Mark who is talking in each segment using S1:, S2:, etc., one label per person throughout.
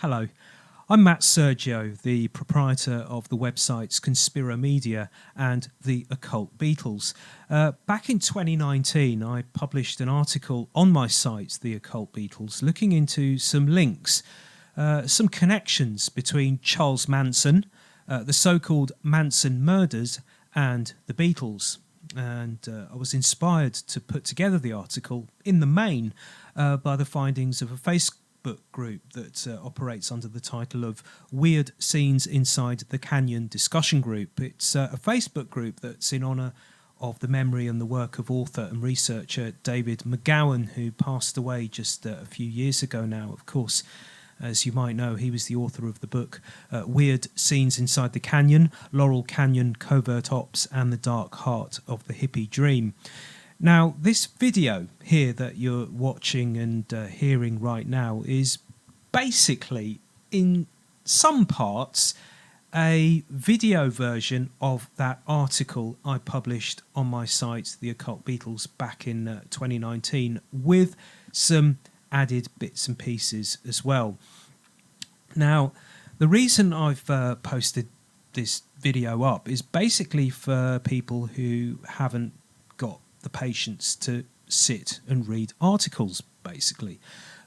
S1: Hello, I'm Matt Sergio, the proprietor of the websites Conspiromedia and the Occult Beatles. Back in 2019, I published an article on my site, The Occult Beatles, looking into some links, some connections between Charles Manson, the so-called Manson Murders, and the Beatles. And I was inspired to put together the article in the main by the findings of a Facebook group that operates under the title of Weird Scenes Inside the Canyon Discussion Group. It's a Facebook group that's in honour of the memory and the work of author and researcher David McGowan, who passed away just a few years ago now. Of course, as you might know, he was the author of the book Weird Scenes Inside the Canyon, Laurel Canyon, Covert Ops and the Dark Heart of the Hippie Dream. Now, this video here that you're watching and hearing right now is basically, in some parts, a video version of that article I published on my site, The Occult Beatles, back in 2019, with some added bits and pieces as well. Now, the reason I've posted this video up is basically for people who haven't got the patience to sit and read articles, basically,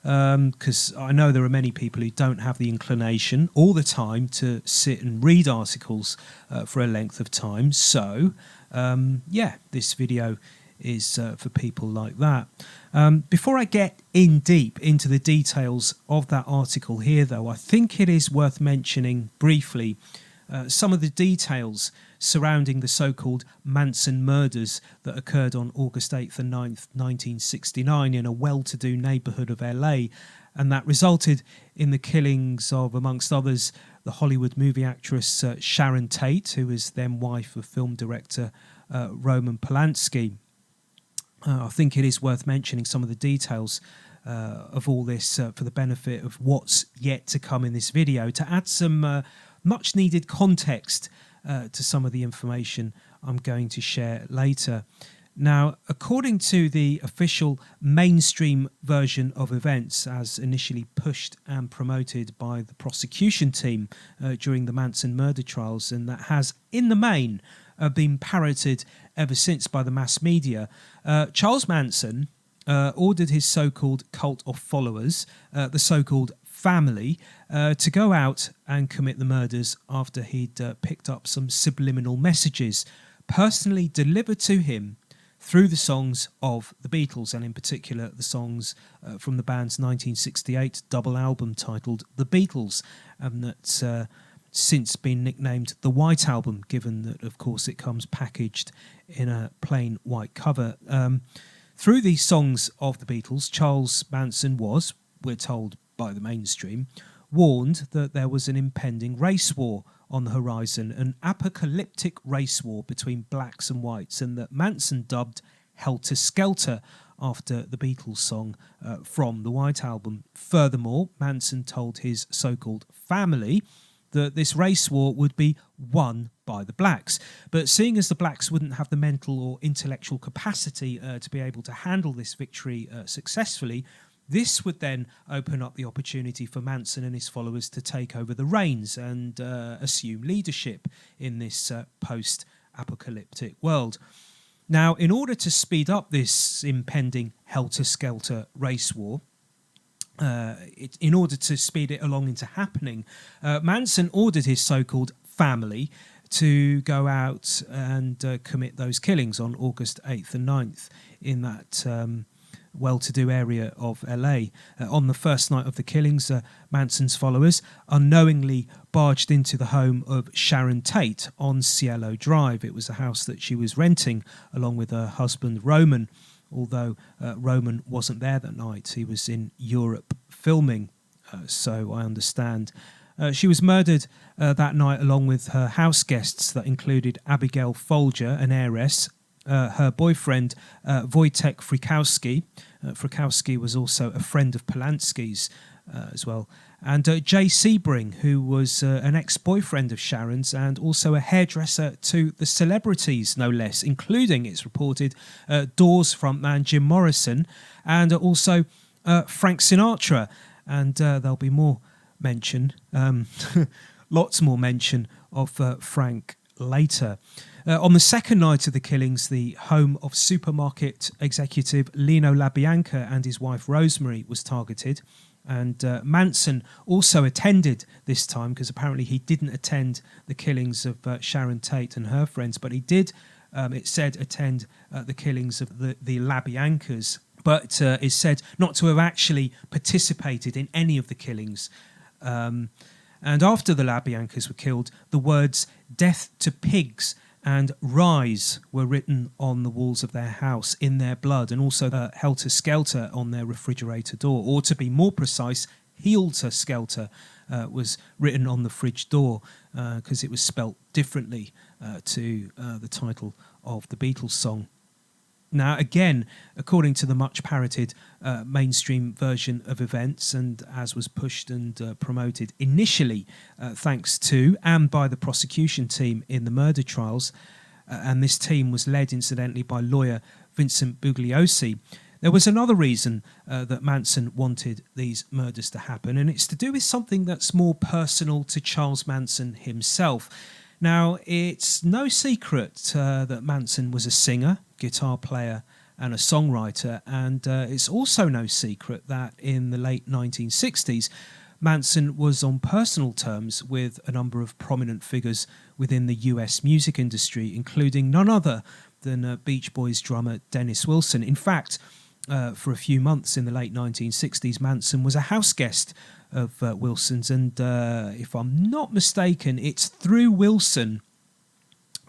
S1: because I know there are many people who don't have the inclination all the time to sit and read articles for a length of time. So this video is for people like that. Before I get in deep into the details of that article here, though, I think it is worth mentioning briefly some of the details surrounding the so-called Manson murders that occurred on August 8th and 9th, 1969 in a well-to-do neighbourhood of LA, and that resulted in the killings of, amongst others, the Hollywood movie actress Sharon Tate, who was then wife of film director Roman Polanski. I think it is worth mentioning some of the details of all this for the benefit of what's yet to come in this video, to add some much needed context to some of the information I'm going to share later. Now, according to the official mainstream version of events, as initially pushed and promoted by the prosecution team during the Manson murder trials, and that has, in the main, been parroted ever since by the mass media, Charles Manson ordered his so-called cult of followers, the so-called family, to go out and commit the murders after he'd picked up some subliminal messages personally delivered to him through the songs of the Beatles, and in particular the songs from the band's 1968 double album titled The Beatles, and that's since been nicknamed the White Album, given that, of course, it comes packaged in a plain white cover. Through these songs of the Beatles, Charles Manson was, we're told by the mainstream, warned that there was an impending race war on the horizon, an apocalyptic race war between blacks and whites, and that Manson dubbed Helter Skelter after the Beatles song from the White Album. Furthermore, Manson told his so-called family that this race war would be won by the blacks. But seeing as the blacks wouldn't have the mental or intellectual capacity to be able to handle this victory successfully, this would then open up the opportunity for Manson and his followers to take over the reins and assume leadership in this post-apocalyptic world. Now, in order to speed up this impending helter-skelter race war, in order to speed it along into happening, Manson ordered his so-called family to go out and commit those killings on August 8th and 9th in that well-to-do area of LA. On the first night of the killings, Manson's followers unknowingly barged into the home of Sharon Tate on Cielo Drive. It was a house that she was renting along with her husband Roman, although Roman wasn't there that night. He was in Europe filming, so I understand. She was murdered that night along with her house guests that included Abigail Folger, an heiress, her boyfriend Wojtek Frykowski. Frykowski was also a friend of Polanski's as well, and Jay Sebring, who was an ex-boyfriend of Sharon's and also a hairdresser to the celebrities, no less, including, it's reported, Doors frontman Jim Morrison, and also Frank Sinatra. And there'll be more mention, lots more mention of Frank later. On the second night of the killings, the home of supermarket executive Lino LaBianca and his wife Rosemary was targeted. And Manson also attended this time, because apparently he didn't attend the killings of Sharon Tate and her friends, but he did, it said, attend the killings of the LaBiancas, but is said not to have actually participated in any of the killings. And after the LaBiancas were killed, the words "death to pigs" and "rise" were written on the walls of their house in their blood, and also "Helter Skelter" on their refrigerator door, or to be more precise, "Helter Skelter" was written on the fridge door, because it was spelt differently to the title of the Beatles song. Now, again, according to the much parroted mainstream version of events, and as was pushed and promoted initially thanks to and by the prosecution team in the murder trials, and this team was led, incidentally, by lawyer Vincent Bugliosi, there was another reason that Manson wanted these murders to happen, and it's to do with something that's more personal to Charles Manson himself. Now, it's no secret that Manson was a singer, guitar player and a songwriter, and it's also no secret that in the late 1960s Manson was on personal terms with a number of prominent figures within the US music industry, including none other than Beach Boys drummer Dennis Wilson. In fact, for a few months in the late 1960s, Manson was a house guest of Wilson's, and if I'm not mistaken, it's through Wilson,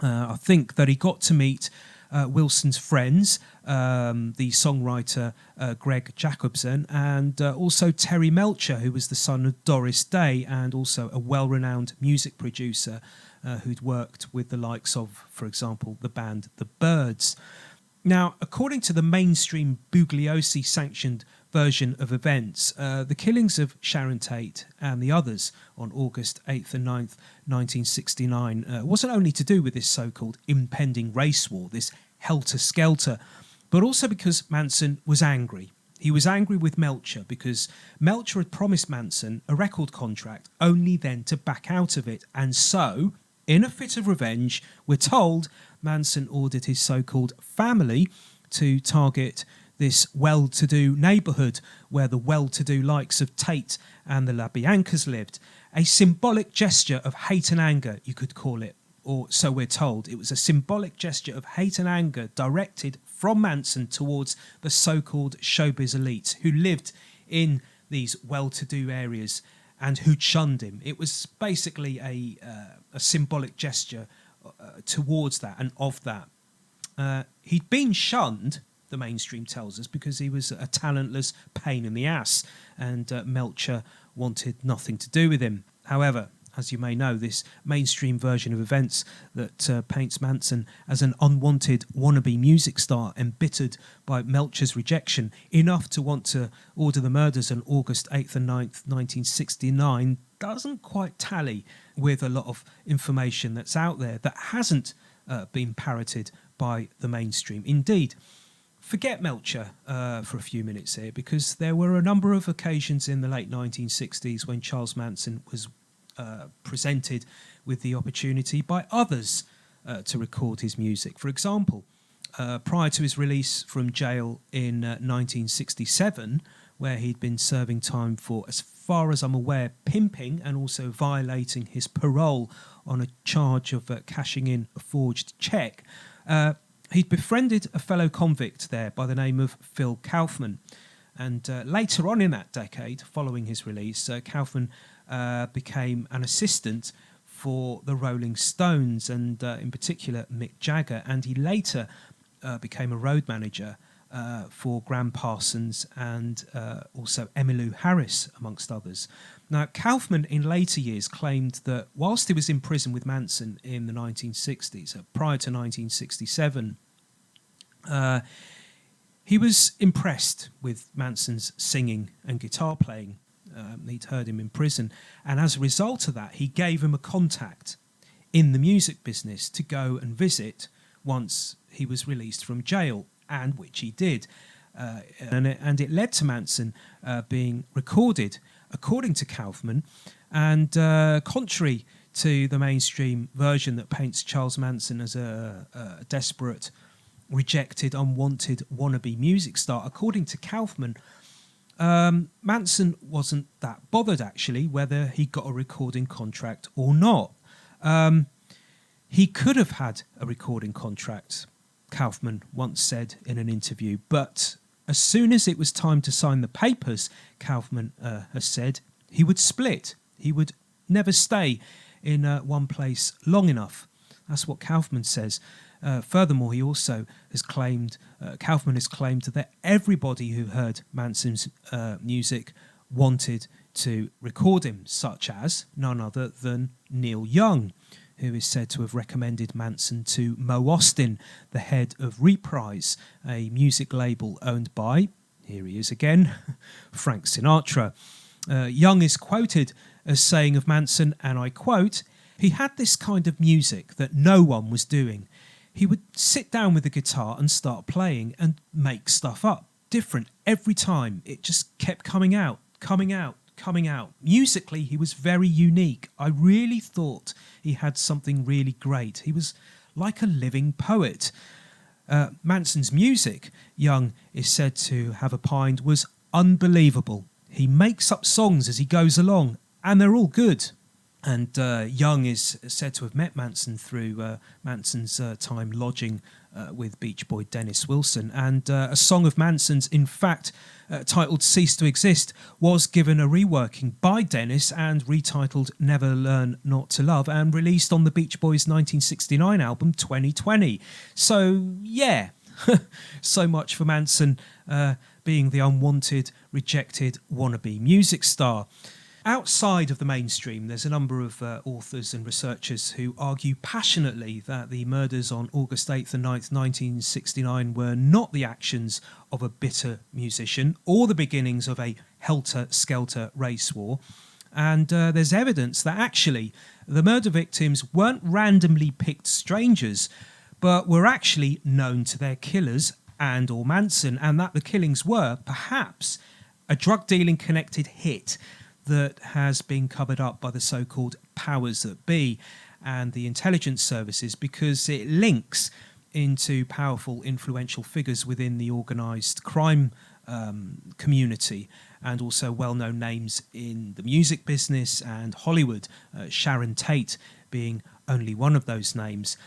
S1: I think, that he got to meet Wilson's friends, the songwriter Greg Jacobson, and also Terry Melcher, who was the son of Doris Day, and also a well-renowned music producer who'd worked with the likes of, for example, the band The Byrds. Now, according to the mainstream Bugliosi-sanctioned version of events, the killings of Sharon Tate and the others on August 8th and 9th, 1969, wasn't only to do with this so-called impending race war, this Helter Skelter, but also because Manson was angry. He was angry with Melcher because Melcher had promised Manson a record contract, only then to back out of it. And so, in a fit of revenge, we're told Manson ordered his so-called family to target this well-to-do neighbourhood where the well-to-do likes of Tate and the LaBiancas lived. A symbolic gesture of hate and anger, you could call it, or so we're told. It was a symbolic gesture of hate and anger directed from Manson towards the so-called showbiz elites who lived in these well-to-do areas and who shunned him. It was basically a symbolic gesture towards that and of that. He'd been shunned, the mainstream tells us, because he was a talentless pain in the ass, and Melcher wanted nothing to do with him. However, as you may know, this mainstream version of events that paints Manson as an unwanted wannabe music star embittered by Melcher's rejection, enough to want to order the murders on August 8th and 9th, 1969, doesn't quite tally with a lot of information that's out there that hasn't been parroted by the mainstream. Indeed, forget Melcher for a few minutes here, because there were a number of occasions in the late 1960s when Charles Manson was presented with the opportunity by others to record his music. For example, prior to his release from jail in 1967, where he'd been serving time for, as far as I'm aware, pimping and also violating his parole on a charge of cashing in a forged cheque, he'd befriended a fellow convict there by the name of Phil Kaufman. And later on in that decade, following his release, Kaufman became an assistant for the Rolling Stones and in particular Mick Jagger, and he later became a road manager for Graham Parsons and also Emmylou Harris, amongst others. Now, Kaufman in later years claimed that whilst he was in prison with Manson in the 1960s, prior to 1967, he was impressed with Manson's singing and guitar playing. He'd heard him in prison, and as a result of that, he gave him a contact in the music business to go and visit once he was released from jail, and which he did. And it led to Manson being recorded according to Kaufman, and contrary to the mainstream version that paints Charles Manson as a desperate, rejected, unwanted wannabe music star, according to Kaufman, Manson wasn't that bothered, actually, whether he got a recording contract or not. He could have had a recording contract, Kaufman once said in an interview, but as soon as it was time to sign the papers, Kaufman has said, he would split. He would never stay in one place long enough. That's what Kaufman says. Furthermore, he also has claimed, Kaufman has claimed that everybody who heard Manson's music wanted to record him, such as none other than Neil Young, who is said to have recommended Manson to Mo Austin, the head of Reprise, a music label owned by, here he is again, Frank Sinatra. Young is quoted as saying of Manson, and I quote, "He had this kind of music that no one was doing. He would sit down with the guitar and start playing and make stuff up, different every time. It just kept coming out. Musically, he was very unique. I really thought he had something really great. He was like a living poet." Manson's music, Young is said to have opined, was unbelievable. He makes up songs as he goes along, and they're all good. And Young is said to have met Manson through Manson's time lodging with Beach Boy Dennis Wilson. And a song of Manson's, in fact, titled Cease to Exist, was given a reworking by Dennis and retitled Never Learn Not to Love and released on the Beach Boys' 1969 album 2020. So, yeah, so much for Manson being the unwanted, rejected wannabe music star. Outside of the mainstream, there's a number of authors and researchers who argue passionately that the murders on August 8th and 9th, 1969 were not the actions of a bitter musician or the beginnings of a Helter Skelter race war. And there's evidence that actually the murder victims weren't randomly picked strangers, but were actually known to their killers and or Manson, and that the killings were perhaps a drug-dealing connected hit that has been covered up by the so-called powers that be and the intelligence services, because it links into powerful, influential figures within the organised crime community and also well-known names in the music business and Hollywood, Sharon Tate being only one of those names.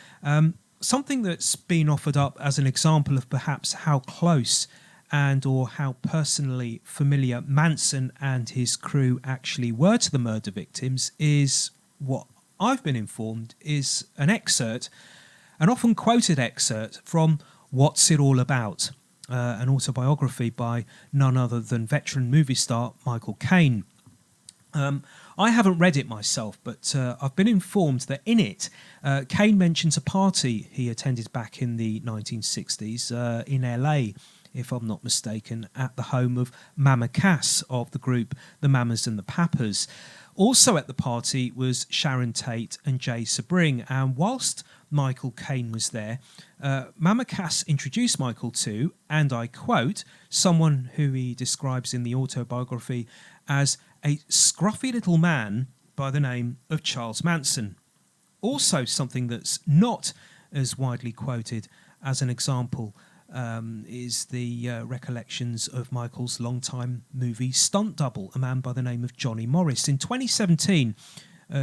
S1: Something that's been offered up as an example of perhaps how close and or how personally familiar Manson and his crew actually were to the murder victims is what I've been informed is an excerpt, an often quoted excerpt from What's It All About, an autobiography by none other than veteran movie star Michael Caine. I haven't read it myself, but I've been informed that in it, Caine mentions a party he attended back in the 1960s in LA, if I'm not mistaken, at the home of Mama Cass of the group The Mamas and the Papas. Also at the party was Sharon Tate and Jay Sebring, and whilst Michael Caine was there, Mama Cass introduced Michael to, and I quote, someone who he describes in the autobiography as a scruffy little man by the name of Charles Manson. Also something that's not as widely quoted as an example is the recollections of Michael's longtime movie stunt double, a man by the name of Johnny Morris. In 2017,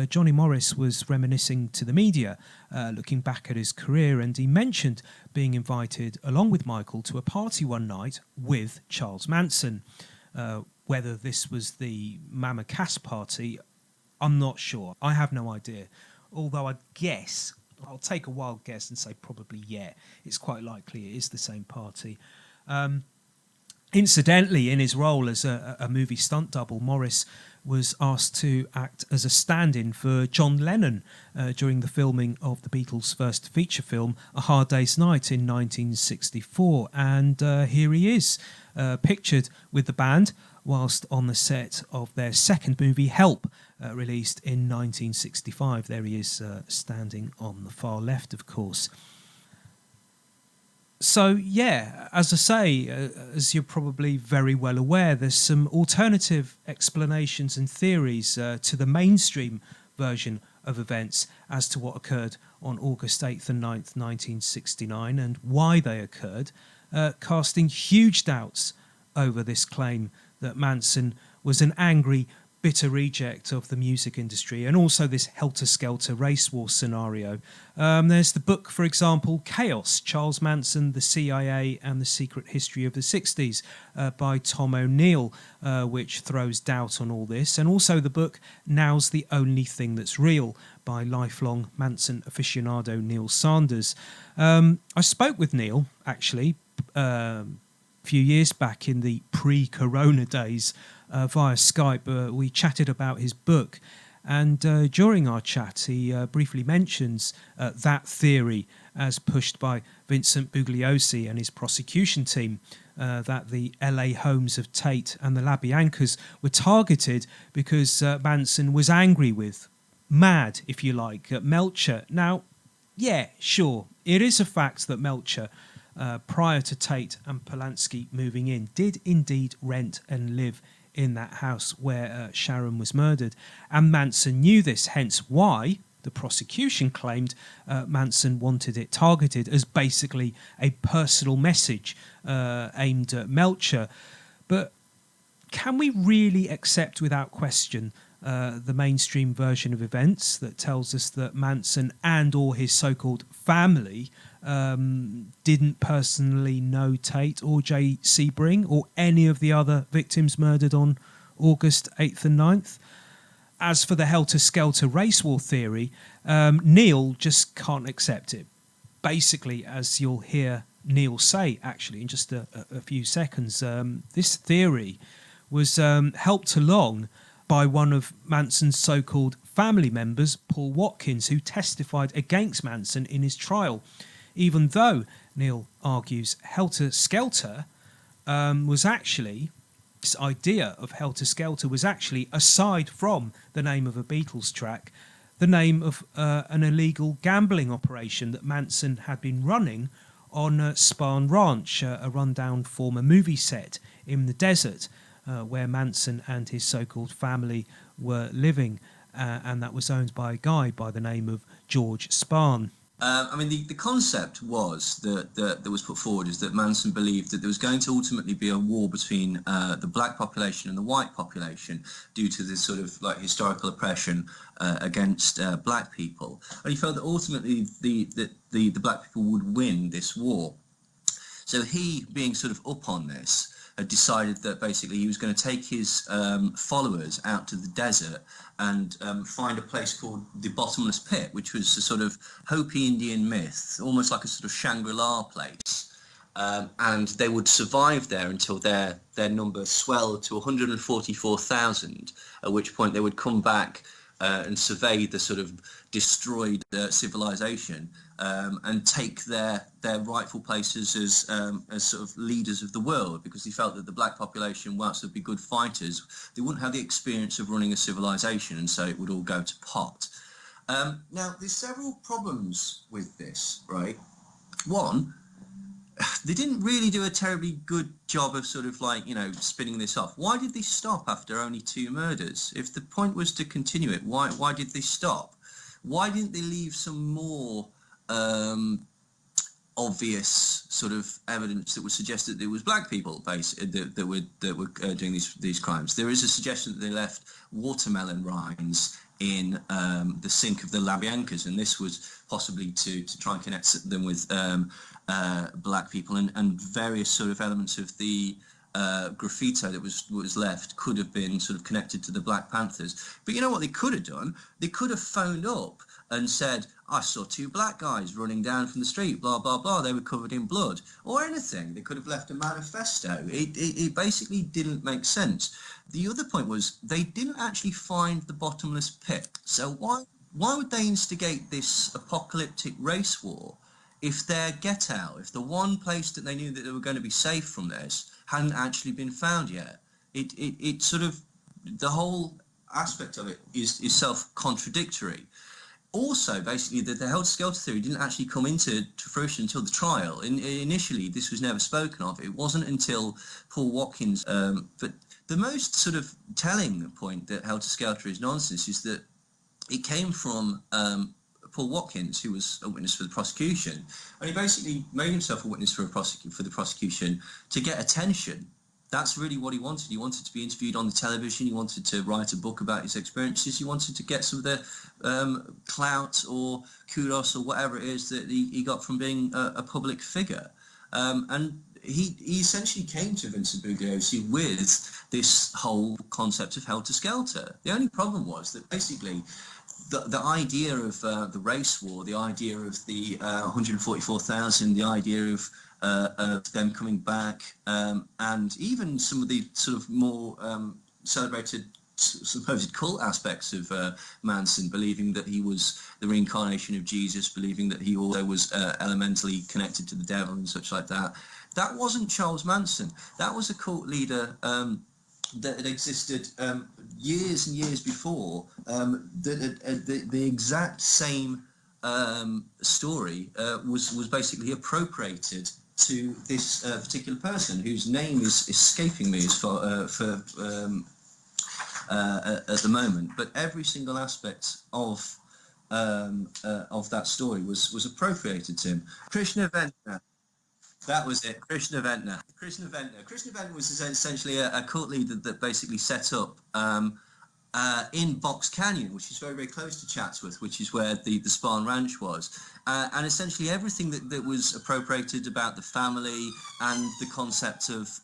S1: Johnny Morris was reminiscing to the media, looking back at his career, and he mentioned being invited, along with Michael, to a party one night with Charles Manson. Whether this was the Mama Cass party, I'm not sure. I have no idea. Although I'll take a wild guess and say probably yeah. It's quite likely it is the same party. Incidentally, in his role as a movie stunt double, Morris was asked to act as a stand-in for John Lennon during the filming of the Beatles' first feature film, A Hard Day's Night, in 1964. And here he is, pictured with the band whilst on the set of their second movie, Help, released in 1965. There he is, standing on the far left, of course. So, yeah, as I say, as you're probably very well aware, there's some alternative explanations and theories to the mainstream version of events as to what occurred on August 8th and 9th, 1969, and why they occurred, casting huge doubts over this claim that Manson was an angry, bitter reject of the music industry, and also this Helter Skelter race war scenario. There's the book, for example, Chaos, Charles Manson, the CIA and the Secret History of the 60s by Tom O'Neill, which throws doubt on all this, and also the book Now's the Only Thing That's Real by lifelong Manson aficionado Neil Sanders. I spoke with Neil, actually, a few years back in the pre-corona days, via Skype. We chatted about his book, and during our chat he briefly mentions that theory as pushed by Vincent Bugliosi and his prosecution team, that the LA homes of Tate and the LaBiancas were targeted because Manson was angry with, mad if you like, Melcher. Now, yeah, sure, it is a fact that Melcher, prior to Tate and Polanski moving in, did indeed rent and live in that house where Sharon was murdered, and Manson knew this, hence why the prosecution claimed Manson wanted it targeted as basically a personal message aimed at Melcher. But can we really accept without question the mainstream version of events that tells us that Manson and or his so-called family didn't personally know Tate or Jay Sebring or any of the other victims murdered on August 8th and 9th? As for the Helter Skelter race war theory, Neil just can't accept it. Basically, as you'll hear Neil say actually in just a few seconds, this theory was helped along by one of Manson's so-called family members, Paul Watkins, who testified against Manson in his trial, even though, Neil argues, Helter Skelter was actually, this idea of Helter Skelter was actually, aside from the name of a Beatles track, the name of an illegal gambling operation that Manson had been running on Spahn Ranch, a rundown former movie set in the desert, where Manson and his so-called family were living, and that was owned by a guy by the name of George Spahn.
S2: I mean, the concept was that was put forward is that Manson believed that there was going to ultimately be a war between the black population and the white population due to this sort of like historical oppression against black people, and he felt that ultimately the black people would win this war. So he, being sort of up on this, had decided that basically he was going to take his followers out to the desert and find a place called the Bottomless Pit, which was a sort of Hopi Indian myth, almost like a sort of Shangri-La place. And they would survive there until their number swelled to 144,000, at which point they would come back and survey the sort of destroyed civilization and take their rightful places as sort of leaders of the world, because he felt that the black population, whilst they'd be good fighters, they wouldn't have the experience of running a civilization, and so it would all go to pot. Now, there's several problems with this, right? One, they didn't really do a terribly good job of sort of like, you know, spinning this off. Why did they stop after only 2 murders? If the point was to continue it, why did they stop? Why didn't they leave some more obvious sort of evidence that would suggest that there was black people that were doing these crimes? There is a suggestion that they left watermelon rinds in the sink of the LaBiancas, and this was possibly to try and connect them with black people, and various sort of elements of the graffito that was left could have been sort of connected to the Black Panthers. But you know what they could have done? They could have phoned up and said, I saw 2 black guys running down from the street, blah, blah, blah, they were covered in blood, or anything. They could have left a manifesto. It basically didn't make sense. The other point was they didn't actually find the bottomless pit. So why would they instigate this apocalyptic race war if their get out, if the one place that they knew that they were going to be safe from this hadn't actually been found yet? It sort of, the whole aspect of it is self-contradictory. also, basically, the Helter Skelter theory didn't actually come into fruition until the trial. Initially, this was never spoken of. It wasn't until Paul Watkins. But the most sort of telling point that Helter Skelter is nonsense is that it came from Paul Watkins, who was a witness for the prosecution, and he basically made himself a witness for the prosecution to get attention. That's really what he wanted. He wanted to be interviewed on the television. He wanted to write a book about his experiences. He wanted to get some of the clout or kudos or whatever it is that he got from being a public figure. And he essentially came to Vincent Bugliosi with this whole concept of Helter Skelter. The only problem was that basically the idea of the race war, the idea of the 144,000, the idea of them coming back, and even some of the sort of more celebrated supposed cult aspects of Manson, believing that he was the reincarnation of Jesus, believing that he also was elementally connected to the devil and such like that. That wasn't Charles Manson. That was a cult leader that had existed years and years before. The exact same story was basically appropriated to this particular person, whose name is escaping me as far at the moment. But every single aspect of that story was appropriated to him. Krishna Ventna. That was it, Krishna Ventna. Krishna Ventna was essentially a cult leader that basically set up in Box Canyon, which is very, very close to Chatsworth, which is where the Spahn Ranch was. And essentially everything that was appropriated about the family and the concept of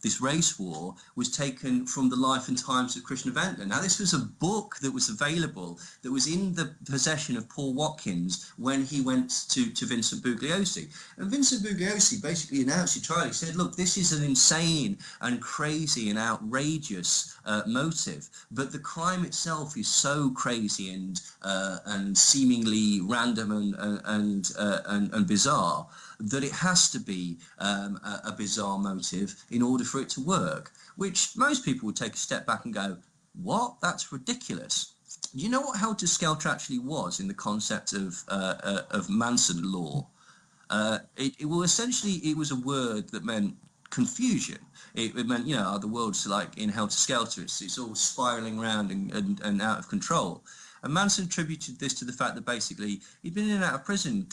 S2: this race war was taken from the life and times of Krishna Ventna. Now, this was a book that was available, that was in the possession of Paul Watkins when he went to Vincent Bugliosi. And Vincent Bugliosi basically announced he tried. He said, look, this is an insane and crazy and outrageous motive, but the crime itself is so crazy and seemingly random and bizarre that it has to be a bizarre motive in order for it to work, which most people would take a step back and go, what? That's ridiculous. Do you know what Helter Skelter actually was in the concept of Manson law? It was a word that meant confusion. It meant, the world's like in Helter Skelter. It's all spiraling around and out of control. And Manson attributed this to the fact that basically he'd been in and out of prison,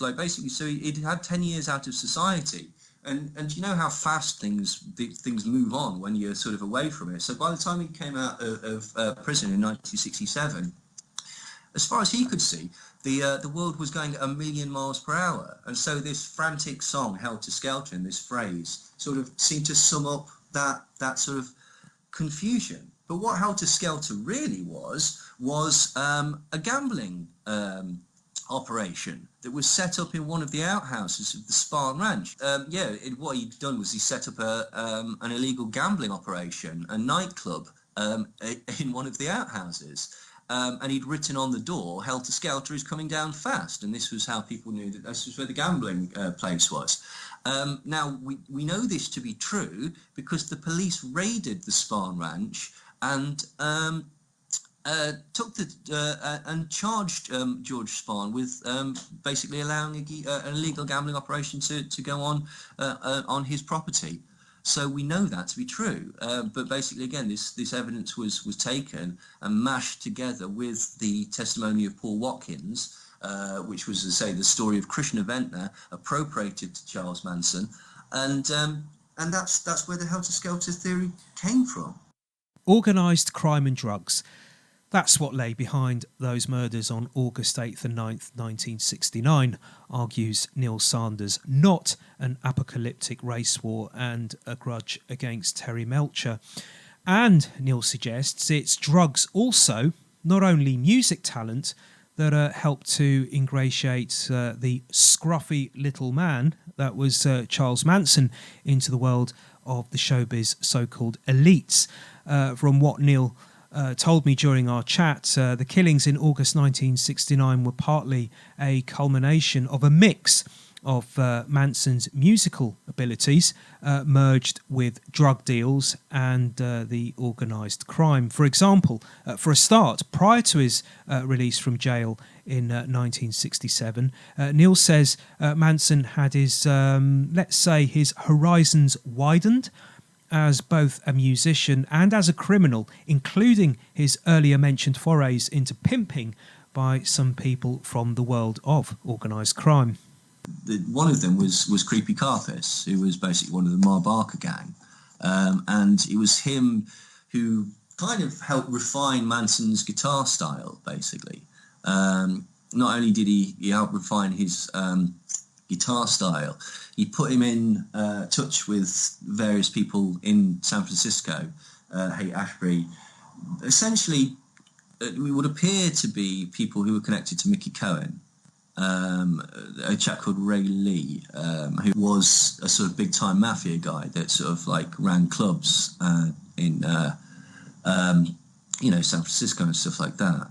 S2: so he'd had 10 years out of society. And you know how fast things move on when you're sort of away from it. So by the time he came out of prison in 1967, as far as he could see, the world was going at 1,000,000 miles per hour. And so this frantic song, Helter Skelter, and this phrase sort of seemed to sum up that sort of confusion. But what Helter Skelter really was a gambling operation that was set up in one of the outhouses of the Spahn Ranch. What he'd done was he set up an illegal gambling operation, a nightclub in one of the outhouses. And he'd written on the door, Helter Skelter is coming down fast. And this was how people knew that this was where the gambling place was. Now, we know this to be true because the police raided the Spahn Ranch and and charged George Spahn with basically allowing an illegal gambling operation to go on his property. So we know that to be true. But basically, again, this evidence was taken and mashed together with the testimony of Paul Watkins, which was, as I say, the story of Krishna Ventna appropriated to Charles Manson, and that's where the Helter Skelter theory came from.
S1: Organised crime and drugs. That's what lay behind those murders on August 8th and 9th, 1969, argues Neil Sanders, not an apocalyptic race war and a grudge against Terry Melcher. And, Neil suggests, it's drugs also, not only music talent, that helped to ingratiate the scruffy little man that was Charles Manson into the world of the showbiz so-called elites. From what Neil told me during our chat, the killings in August 1969 were partly a culmination of a mix of Manson's musical abilities merged with drug deals and the organised crime. For example, for a start, prior to his release from jail in 1967, Neil says Manson had his, let's say, his horizons widened as both a musician and as a criminal, including his earlier mentioned forays into pimping by some people from the world of organised crime.
S2: One of them was Creepy Carpus, who was basically one of the Mar Barker gang, and it was him who kind of helped refine Manson's guitar style, basically. Not only did he help refine his guitar style, he put him in touch with various people in San Francisco, Haight-Ashbury. Essentially, it would appear to be people who were connected to Mickey Cohen, a chap called Ray Lee, who was a sort of big-time mafia guy that sort of like ran clubs in San Francisco and stuff like that.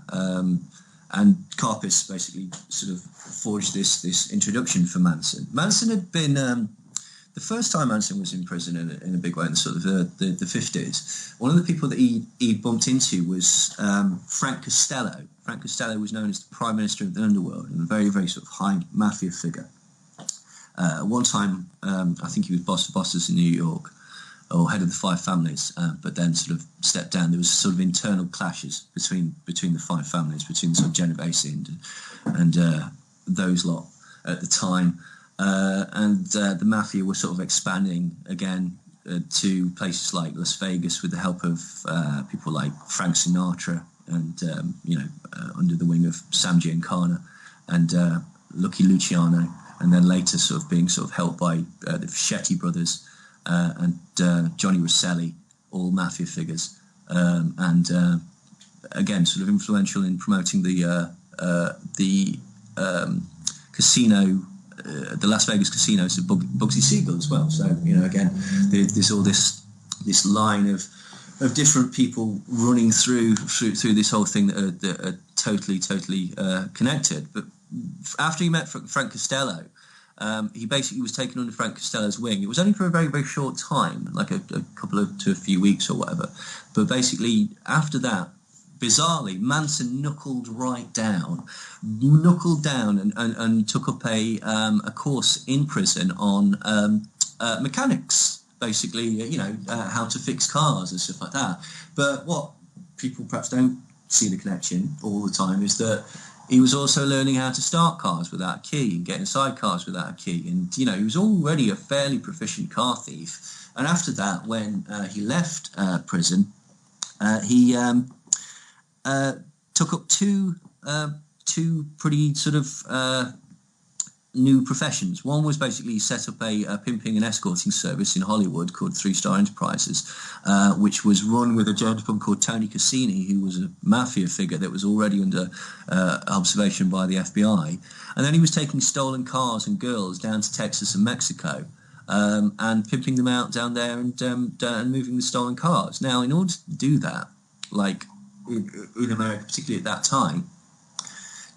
S2: And Carpus basically sort of forged this introduction for Manson. Manson had been the first time Manson was in prison in a big way in the sort of the 50s. One of the people that he bumped into was Frank Costello. Frank Costello was known as the Prime Minister of the Underworld and a very, very sort of high mafia figure. One time, I think he was boss of bosses in New York, or head of the five families, but then sort of stepped down. There was sort of internal clashes between the five families, between the sort of Genovese and those lot at the time. And the mafia was sort of expanding again to places like Las Vegas with the help of people like Frank Sinatra and, under the wing of Sam Giancana and Lucky Luciano, and then later sort of being sort of helped by the Fischetti brothers and Johnny Rosselli, all mafia figures, and again sort of influential in promoting the casino, the Las Vegas casinos of Bugsy Siegel as well. So again, there's all this line of different people running through this whole thing that are totally connected. But after he met Frank Costello, he basically was taken under Frank Costello's wing. It was only for a very, very short time, like a couple to a few weeks or whatever. But basically, after that, bizarrely, Manson knuckled down and took up a course in prison on mechanics, basically, how to fix cars and stuff like that. But what people perhaps don't see the connection all the time is that he was also learning how to start cars without a key and get inside cars without a key. And, he was already a fairly proficient car thief. And after that, when he left prison, he took up two pretty sort of new professions. One was basically set up a pimping and escorting service in Hollywood called 3 Star Enterprises, which was run with a gentleman called Tony Cassini, who was a mafia figure that was already under observation by the FBI. And then he was taking stolen cars and girls down to Texas and Mexico, and pimping them out down there and moving the stolen cars. Now, in order to do that, like in America, particularly at that time,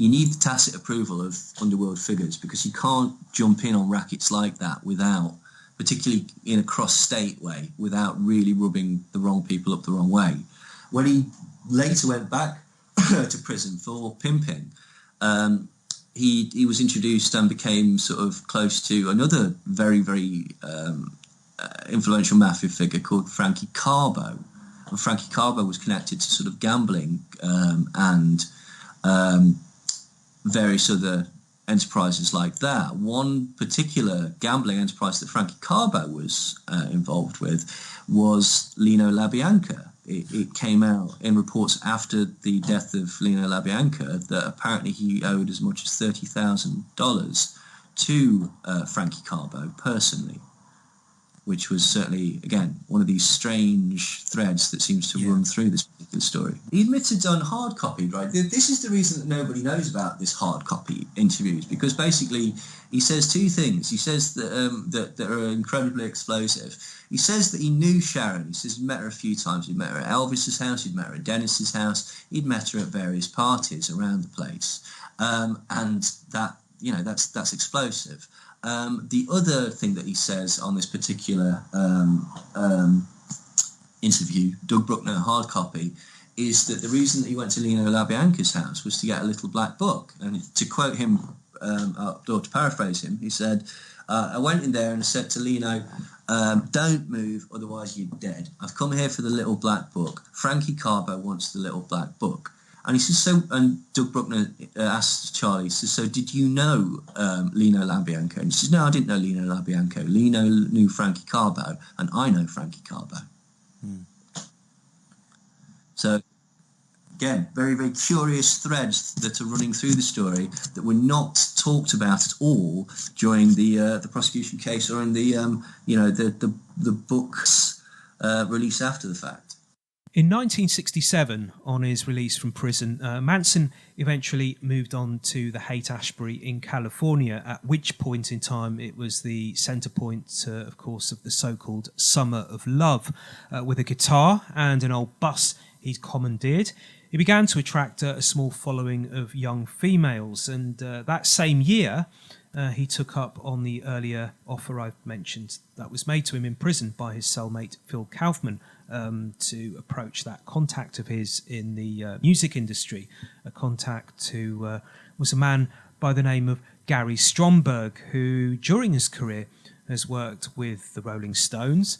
S2: you need the tacit approval of underworld figures, because you can't jump in on rackets like that without, particularly in a cross-state way, without really rubbing the wrong people up the wrong way. When he later went back to prison for pimping, he was introduced and became sort of close to another very, very influential mafia figure called Frankie Carbo. And Frankie Carbo was connected to sort of gambling and various other enterprises like that. One particular gambling enterprise that Frankie Carbo was involved with was Lino LaBianca. It came out in reports after the death of Lino LaBianca that apparently he owed as much as $30,000 to Frankie Carbo personally, which was certainly, again, one of these strange threads that seems to run through this particular story. He admitted on hard copy, right? This is the reason that nobody knows about this hard copy interviews, because basically he says two things. He says that are incredibly explosive. He says that he knew Sharon. He says he'd met her a few times. He'd met her at Elvis's house. He'd met her at Dennis's house. He'd met her at various parties around the place. And that, that's explosive. The other thing that he says on this particular interview, Doug Bruckner, hard copy, is that the reason that he went to Lino LaBianca's house was to get a little black book. And to quote him, or to paraphrase him, he said, I went in there and said to Lino, don't move, otherwise you're dead. I've come here for the little black book. Frankie Carbo wants the little black book. And he says, so, and Doug Bruckner asked Charlie, he says, so did you know Lino LaBianca? And he says, no, I didn't know Lino LaBianca. Lino knew Frankie Carbo, and I know Frankie Carbo. So, again, very, very curious threads that are running through the story that were not talked about at all during the prosecution case or in the book's release after the fact.
S1: In 1967, on his release from prison, Manson eventually moved on to the Haight-Ashbury in California, at which point in time it was the centre point, of course, of the so-called Summer of Love. With a guitar and an old bus he'd commandeered, he began to attract a small following of young females, and that same year he took up on the earlier offer I've mentioned that was made to him in prison by his cellmate Phil Kaufman, to approach that contact of his in the music industry, a contact who was a man by the name of Gary Stromberg, who during his career has worked with the Rolling Stones,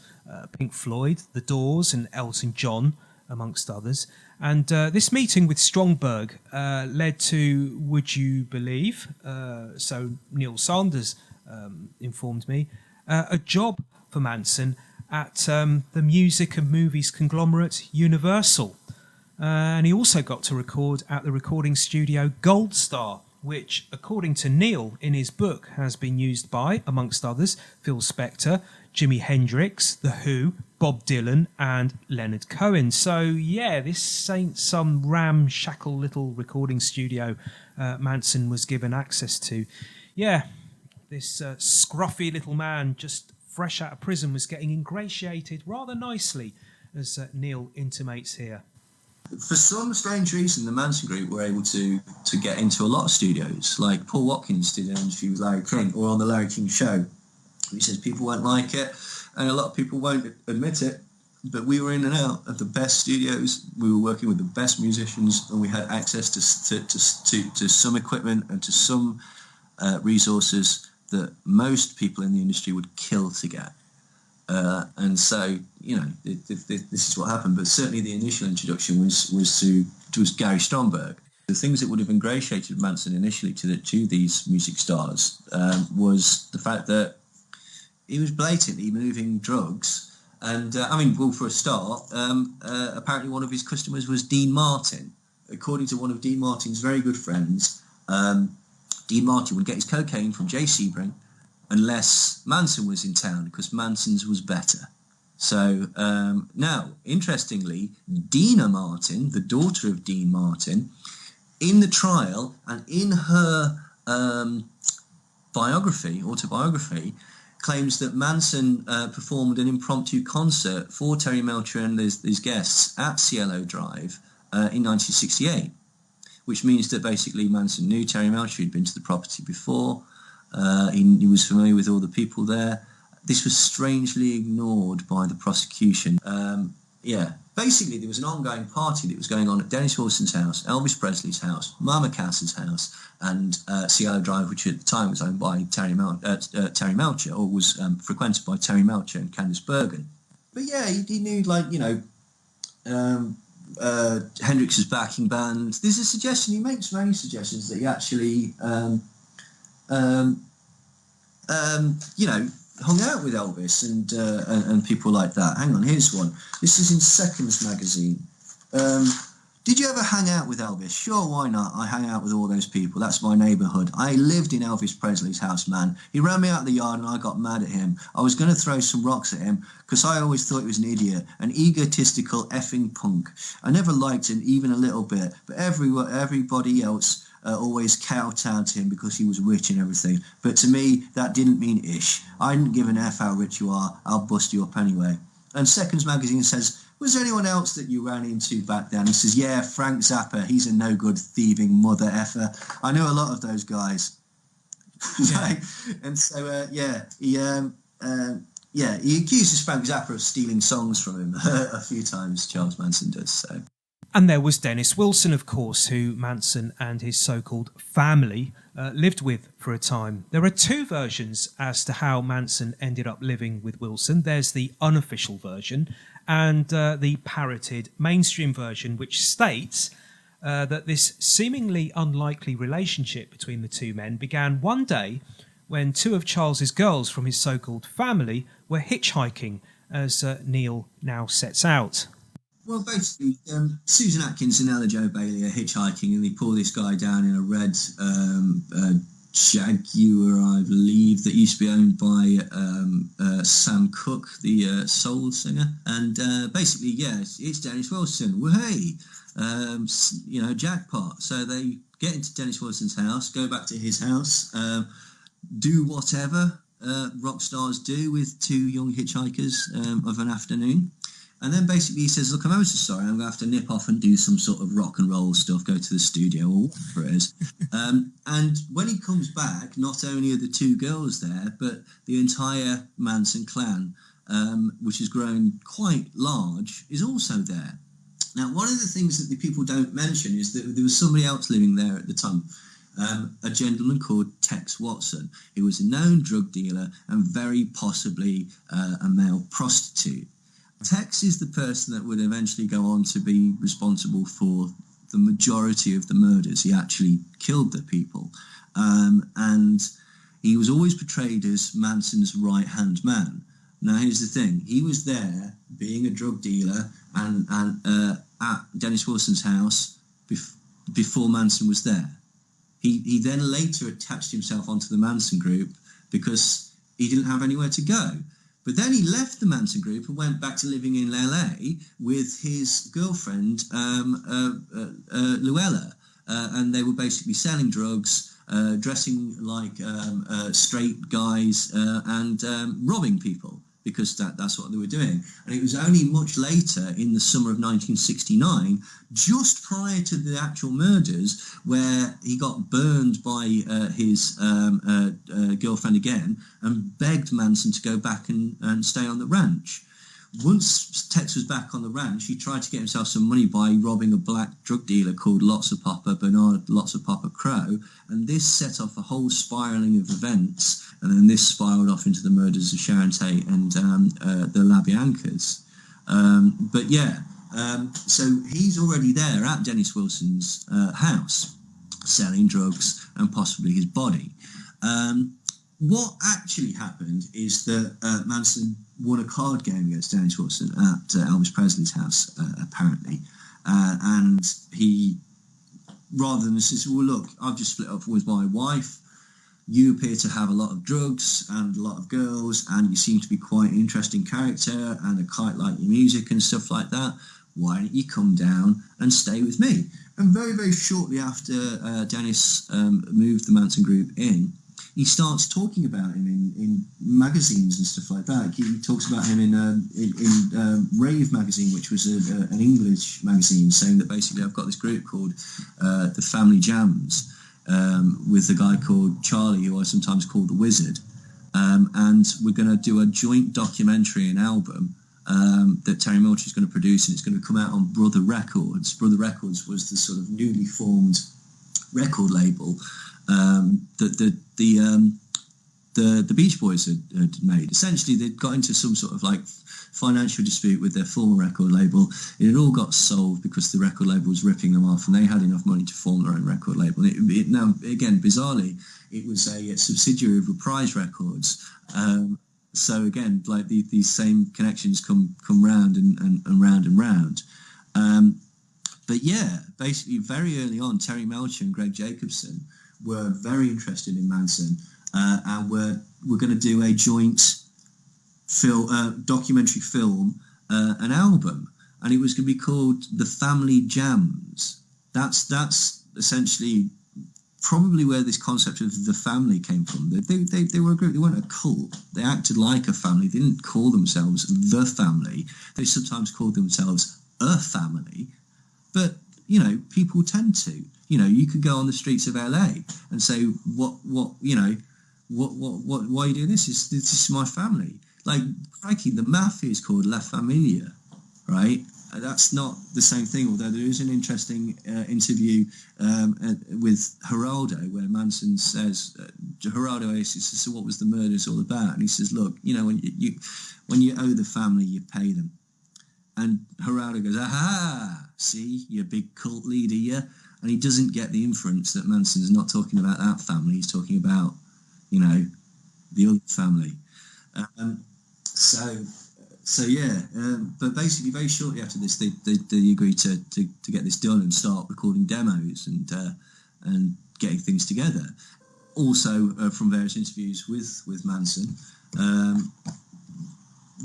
S1: Pink Floyd, The Doors and Elton John, amongst others. And this meeting with Stromberg led to, would you believe, so Neil Sanders informed me, a job for Manson at the music and movies conglomerate Universal. And he also got to record at the recording studio Gold Star, which, according to Neil in his book, has been used by, amongst others, Phil Spector, Jimi Hendrix, The Who, Bob Dylan and Leonard Cohen. So, yeah, this ain't some ramshackle little recording studio Manson was given access to. Yeah, this scruffy little man just fresh out of prison was getting ingratiated rather nicely, as Neil intimates here.
S2: For some strange reason, the Manson group were able to get into a lot of studios. Like Paul Watkins did an interview with Larry King, or on the Larry King show. He says people won't like it, and a lot of people won't admit it, but we were in and out of the best studios. We were working with the best musicians, and we had access to some equipment and to some resources that most people in the industry would kill to get. And so, this is what happened. But certainly the initial introduction was Gary Stromberg. The things that would have ingratiated Manson initially to these music stars was the fact that he was blatantly moving drugs. And, for a start, apparently one of his customers was Dean Martin. According to one of Dean Martin's very good friends, Dean Martin would get his cocaine from Jay Sebring unless Manson was in town, because Manson's was better. So now, interestingly, Dina Martin, the daughter of Dean Martin, in the trial and in her autobiography, claims that Manson performed an impromptu concert for Terry Melcher and his guests at Cielo Drive in 1968, which means that basically Manson knew Terry Melcher. He'd been to the property before. He was familiar with all the people there. This was strangely ignored by the prosecution. Basically there was an ongoing party that was going on at Dennis Wilson's house, Elvis Presley's house, Mama Cass's house, and Cielo Drive, which at the time was owned by Terry Melcher, or was frequented by Terry Melcher and Candice Bergen. But yeah, he knew, Hendrix's backing band. There's a suggestion, he makes many suggestions, that he actually hung out with Elvis and people like that. Hang on, here's one. This is in Seconds magazine. Did you ever hang out with Elvis? Sure, why not? I hang out with all those people. That's my neighbourhood. I lived in Elvis Presley's house, man. He ran me out of the yard and I got mad at him. I was going to throw some rocks at him because I always thought he was an idiot, an egotistical effing punk. I never liked him even a little bit, but everybody else always kowtowed to him because he was rich and everything. But to me, that didn't mean ish. I didn't give an F how rich you are. I'll bust you up anyway. And Seconds magazine says, was there anyone else that you ran into back then? He says, yeah, Frank Zappa. He's a no-good thieving mother effer. I know a lot of those guys. Like, and so he accuses Frank Zappa of stealing songs from him a few times. Charles Manson does so.
S1: And there was Dennis Wilson, of course, who Manson and his so-called family lived with for a time. There are two versions as to how Manson ended up living with Wilson. There's the unofficial version and the parroted mainstream version, which states that this seemingly unlikely relationship between the two men began one day when two of Charles's girls from his so-called family were hitchhiking, as Neil now sets out.
S2: Well, basically, Susan Atkins and Ella Jo Bailey are hitchhiking, and they pull this guy down in a red Jaguar, I believe, that used to be owned by Sam Cooke, the soul singer. And basically, it's Dennis Wilson. Well, hey, jackpot. So they get into Dennis Wilson's house, go back to his house, do whatever rock stars do with two young hitchhikers of an afternoon. And then basically he says, look, I'm ever so sorry, I'm going to have to nip off and do some sort of rock and roll stuff, go to the studio or whatever it is. And when he comes back, not only are the two girls there, but the entire Manson clan, which has grown quite large, is also there. Now, one of the things that the people don't mention is that there was somebody else living there at the time, a gentleman called Tex Watson. He was a known drug dealer and very possibly a male prostitute. Tex is the person that would eventually go on to be responsible for the majority of the murders. He actually killed the people. And he was always portrayed as Manson's right-hand man. Now, here's the thing. He was there being a drug dealer and at Dennis Wilson's house before Manson was there. He then later attached himself onto the Manson group because he didn't have anywhere to go. But then he left the Manson group and went back to living in LA with his girlfriend, Luella. And they were basically selling drugs, dressing like straight guys and robbing people, because that's what they were doing. And it was only much later, in the summer of 1969, just prior to the actual murders, where he got burned by his girlfriend again and begged Manson to go back and stay on the ranch. Once Tex was back on the ranch, he tried to get himself some money by robbing a black drug dealer called Lots of Papa Bernard Lots of Papa Crow, and this set off a whole spiralling of events, and then this spiraled off into the murders of Sharon Tate and the LaBiancas. So he's already there at Dennis Wilson's house, selling drugs and possibly his body. What actually happened is that Manson won a card game against Dennis Wilson at Elvis Presley's house, apparently. And he, rather than say, well, look, I've just split up with my wife. You appear to have a lot of drugs and a lot of girls, and you seem to be quite an interesting character, and I quite like your music and stuff like that. Why don't you come down and stay with me? And very, very shortly after Dennis moved the Manson group in, he starts talking about him in magazines and stuff like that. He talks about him in Rave magazine, which was an English magazine, saying that basically I've got this group called the Family Jams with a guy called Charlie, who I sometimes call the Wizard, and we're going to do a joint documentary and album that Terry Milch is going to produce, and it's going to come out on Brother Records. Brother Records was the sort of newly formed record label that the Beach Boys had made. Essentially, they'd got into some sort of like financial dispute with their former record label. It had all got solved because the record label was ripping them off, and they had enough money to form their own record label. Now, again, bizarrely, it was a subsidiary of Reprise Records. So again, like these same connections come round and round and round. But yeah, basically, very early on, Terry Melcher and Greg Jacobson were very interested in Manson, and we're going to do a joint documentary film, an album, and it was going to be called The Family Jams. That's essentially probably where this concept of the family came from. They were a group. They weren't a cult. They acted like a family. They didn't call themselves the family. They sometimes called themselves a family, but you know, people tend to. you could go on the streets of LA and say, what, why are you doing this? This is my family. Like, crikey, the mafia is called La Familia, right? That's not the same thing, although there is an interesting interview with Geraldo where Manson says, Geraldo asks, so what was the murders all about? And he says, look, when you owe the family, you pay them. And Geraldo goes, aha, see, you big cult leader, yeah? And he doesn't get the inference that Manson's not talking about that family, he's talking about, the other family. But basically, very shortly after this, they agreed to get this done and start recording demos and getting things together. Also, from various interviews with Manson,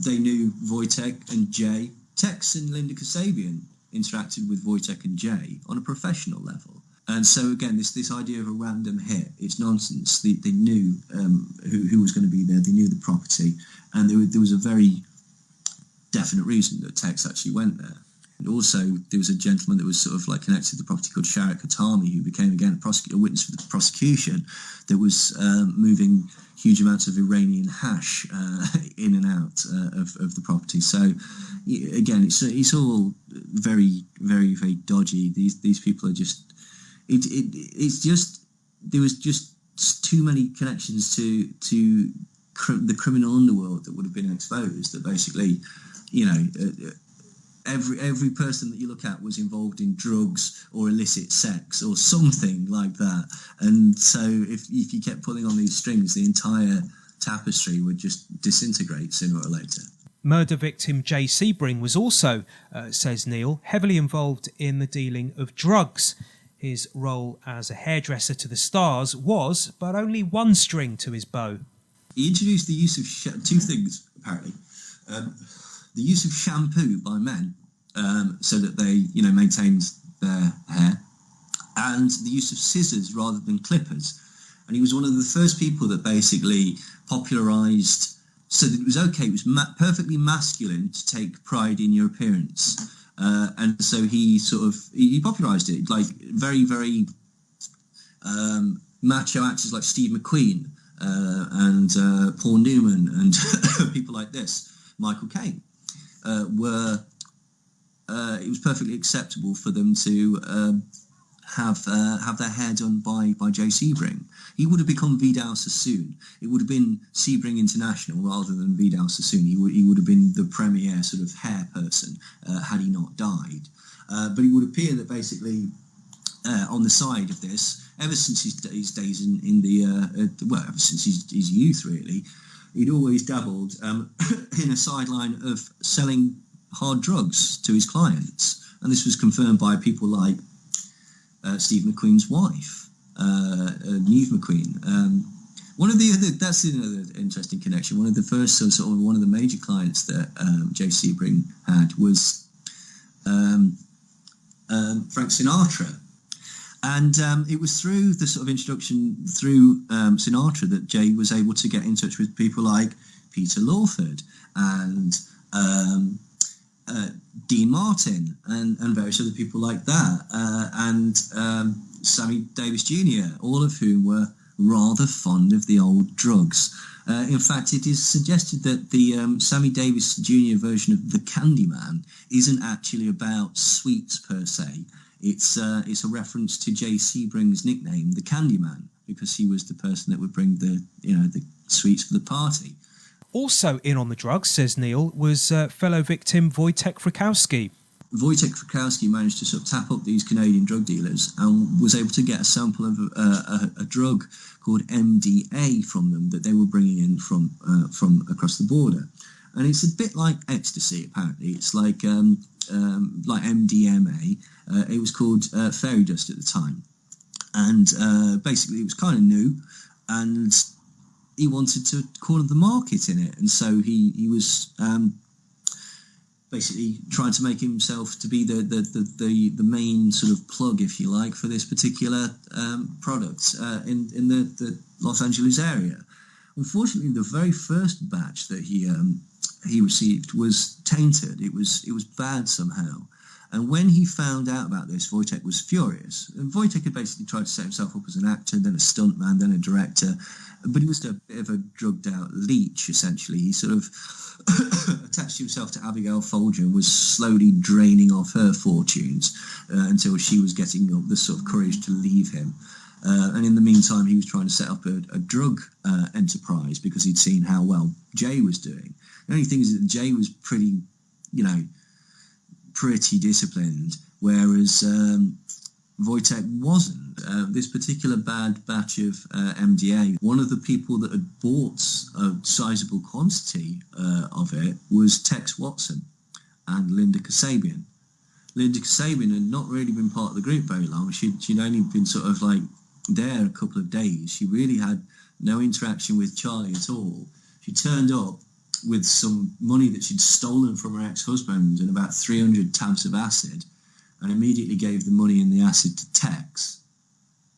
S2: they knew Wojtek and Jay. Tex and Linda Kasabian interacted with Wojtek and Jay on a professional level. And so again, this idea of a random hit, it's nonsense. They knew who was going to be there. They knew the property, and there was a very definite reason that Tex actually went there. And also, there was a gentleman that was sort of like connected to the property called Sharat Khatami, who became again a witness for the prosecution, that was moving huge amounts of Iranian hash in and out of the property. So again, it's all very, very, very dodgy. These people are just. It's just there was just too many connections to the criminal underworld that would have been exposed. That basically, every person that you look at was involved in drugs or illicit sex or something like that. And so if you kept pulling on these strings, the entire tapestry would just disintegrate sooner or later.
S1: Murder victim Jay Sebring was also, says Neil, heavily involved in the dealing of drugs. His role as a hairdresser to the stars was but only one string to his bow.
S2: He introduced the use of two things, apparently. The use of shampoo by men so that they, maintained their hair, and the use of scissors rather than clippers. And he was one of the first people that basically popularised so that it was okay, it was perfectly masculine to take pride in your appearance. And so he popularised it, like very, very macho actors like Steve McQueen and Paul Newman and people like this, Michael Caine, it was perfectly acceptable for them to have their hair done by Jay Sebring. He would have become Vidal Sassoon. It would have been Sebring International rather than Vidal Sassoon. He would have been the premier sort of hair person had he not died. But it would appear that basically on the side of this, ever since his days in the ever since his youth really, he'd always dabbled in a sideline of selling hard drugs to his clients, and this was confirmed by people like Steve McQueen's wife, Neve McQueen. That's another interesting connection. One of the first one of the major clients that Jay Sebring had was Frank Sinatra. And it was through the sort of introduction through Sinatra that Jay was able to get in touch with people like Peter Lawford and Dean Martin and various other people like that, and Sammy Davis Jr., all of whom were rather fond of the old drugs. In fact, it is suggested that the Sammy Davis Jr. version of The Candyman isn't actually about sweets per se. It's a reference to Jay Sebring's nickname, The Candyman, because he was the person that would bring the sweets for the party.
S1: Also in on the drugs, says Neil, was fellow victim Wojtek Frykowski.
S2: Wojtek Frykowski managed to sort of tap up these Canadian drug dealers and was able to get a sample of a drug called MDA from them that they were bringing in from across the border. And it's a bit like ecstasy, apparently. It's like MDMA. It was called fairy dust at the time. And basically it was kind of new, and he wanted to corner the market in it. And so he was basically trying to make himself to be the main sort of plug, if you like, for this particular product in the Los Angeles area. Unfortunately, the very first batch that he received was tainted. It was bad somehow, And when he found out about this, Wojtek was furious. And Wojtek had basically tried to set himself up as an actor, then a stuntman, then a director. But he was a bit of a drugged-out leech, essentially. He sort of attached himself to Abigail Folger and was slowly draining off her fortunes until she was getting up the sort of courage to leave him. And in the meantime, he was trying to set up a drug enterprise because he'd seen how well Jay was doing. The only thing is that Jay was pretty disciplined, whereas Wojtek wasn't. This particular bad batch of MDA, one of the people that had bought a sizable quantity of it was Tex Watson and Linda Kasabian. Linda Kasabian had not really been part of the group very long. She'd only been sort of like there a couple of days. She really had no interaction with Charlie at all. She turned up with some money that she'd stolen from her ex-husband and about 300 tabs of acid, and immediately gave the money and the acid to Tex,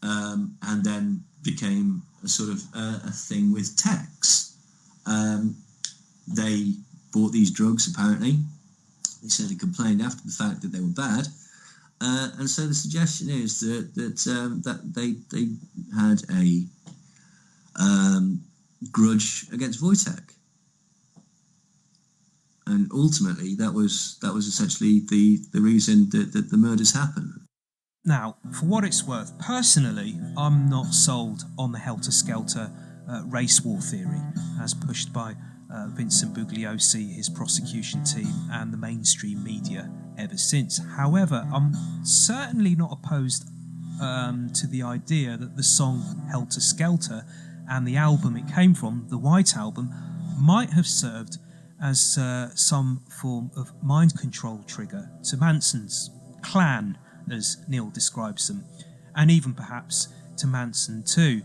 S2: and then became a sort of a thing with Tex. They bought these drugs, apparently. They said they complained after the fact that they were bad. And so the suggestion is that they had a grudge against Wojtek. And ultimately, that was essentially the reason that the murders happened.
S1: Now, for what it's worth, personally, I'm not sold on the Helter Skelter race war theory as pushed by Vincent Bugliosi, his prosecution team, and the mainstream media ever since. However, I'm certainly not opposed to the idea that the song Helter Skelter and the album it came from, the White Album, might have served as some form of mind control trigger to Manson's clan, as Neil describes them, and even perhaps to Manson too.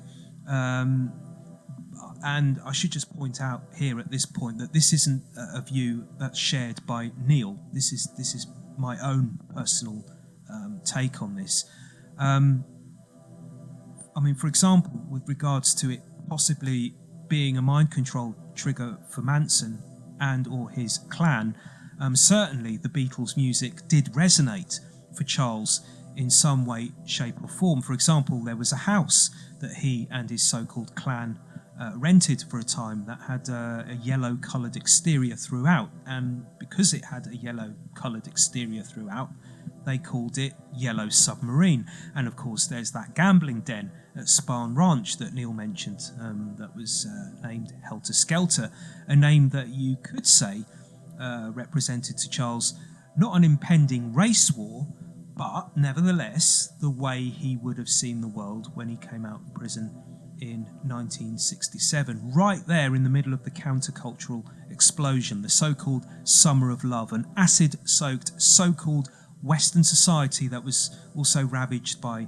S1: And I should just point out here at this point that this isn't a view that's shared by Neil. This is my own personal take on this. I mean, for example, with regards to it possibly being a mind control trigger for Manson and or his clan, certainly the Beatles' music did resonate for Charles in some way, shape or form. For example, there was a house that he and his so-called clan rented for a time that had a yellow coloured exterior throughout, and because it had a yellow coloured exterior throughout, they called it Yellow Submarine. And of course there's that gambling den at Spahn Ranch that Neil mentioned, that was named Helter Skelter, a name that you could say represented to Charles not an impending race war, but nevertheless the way he would have seen the world when he came out of prison in 1967, right there in the middle of the countercultural explosion, the so-called Summer of Love, an acid-soaked so-called Western society that was also ravaged by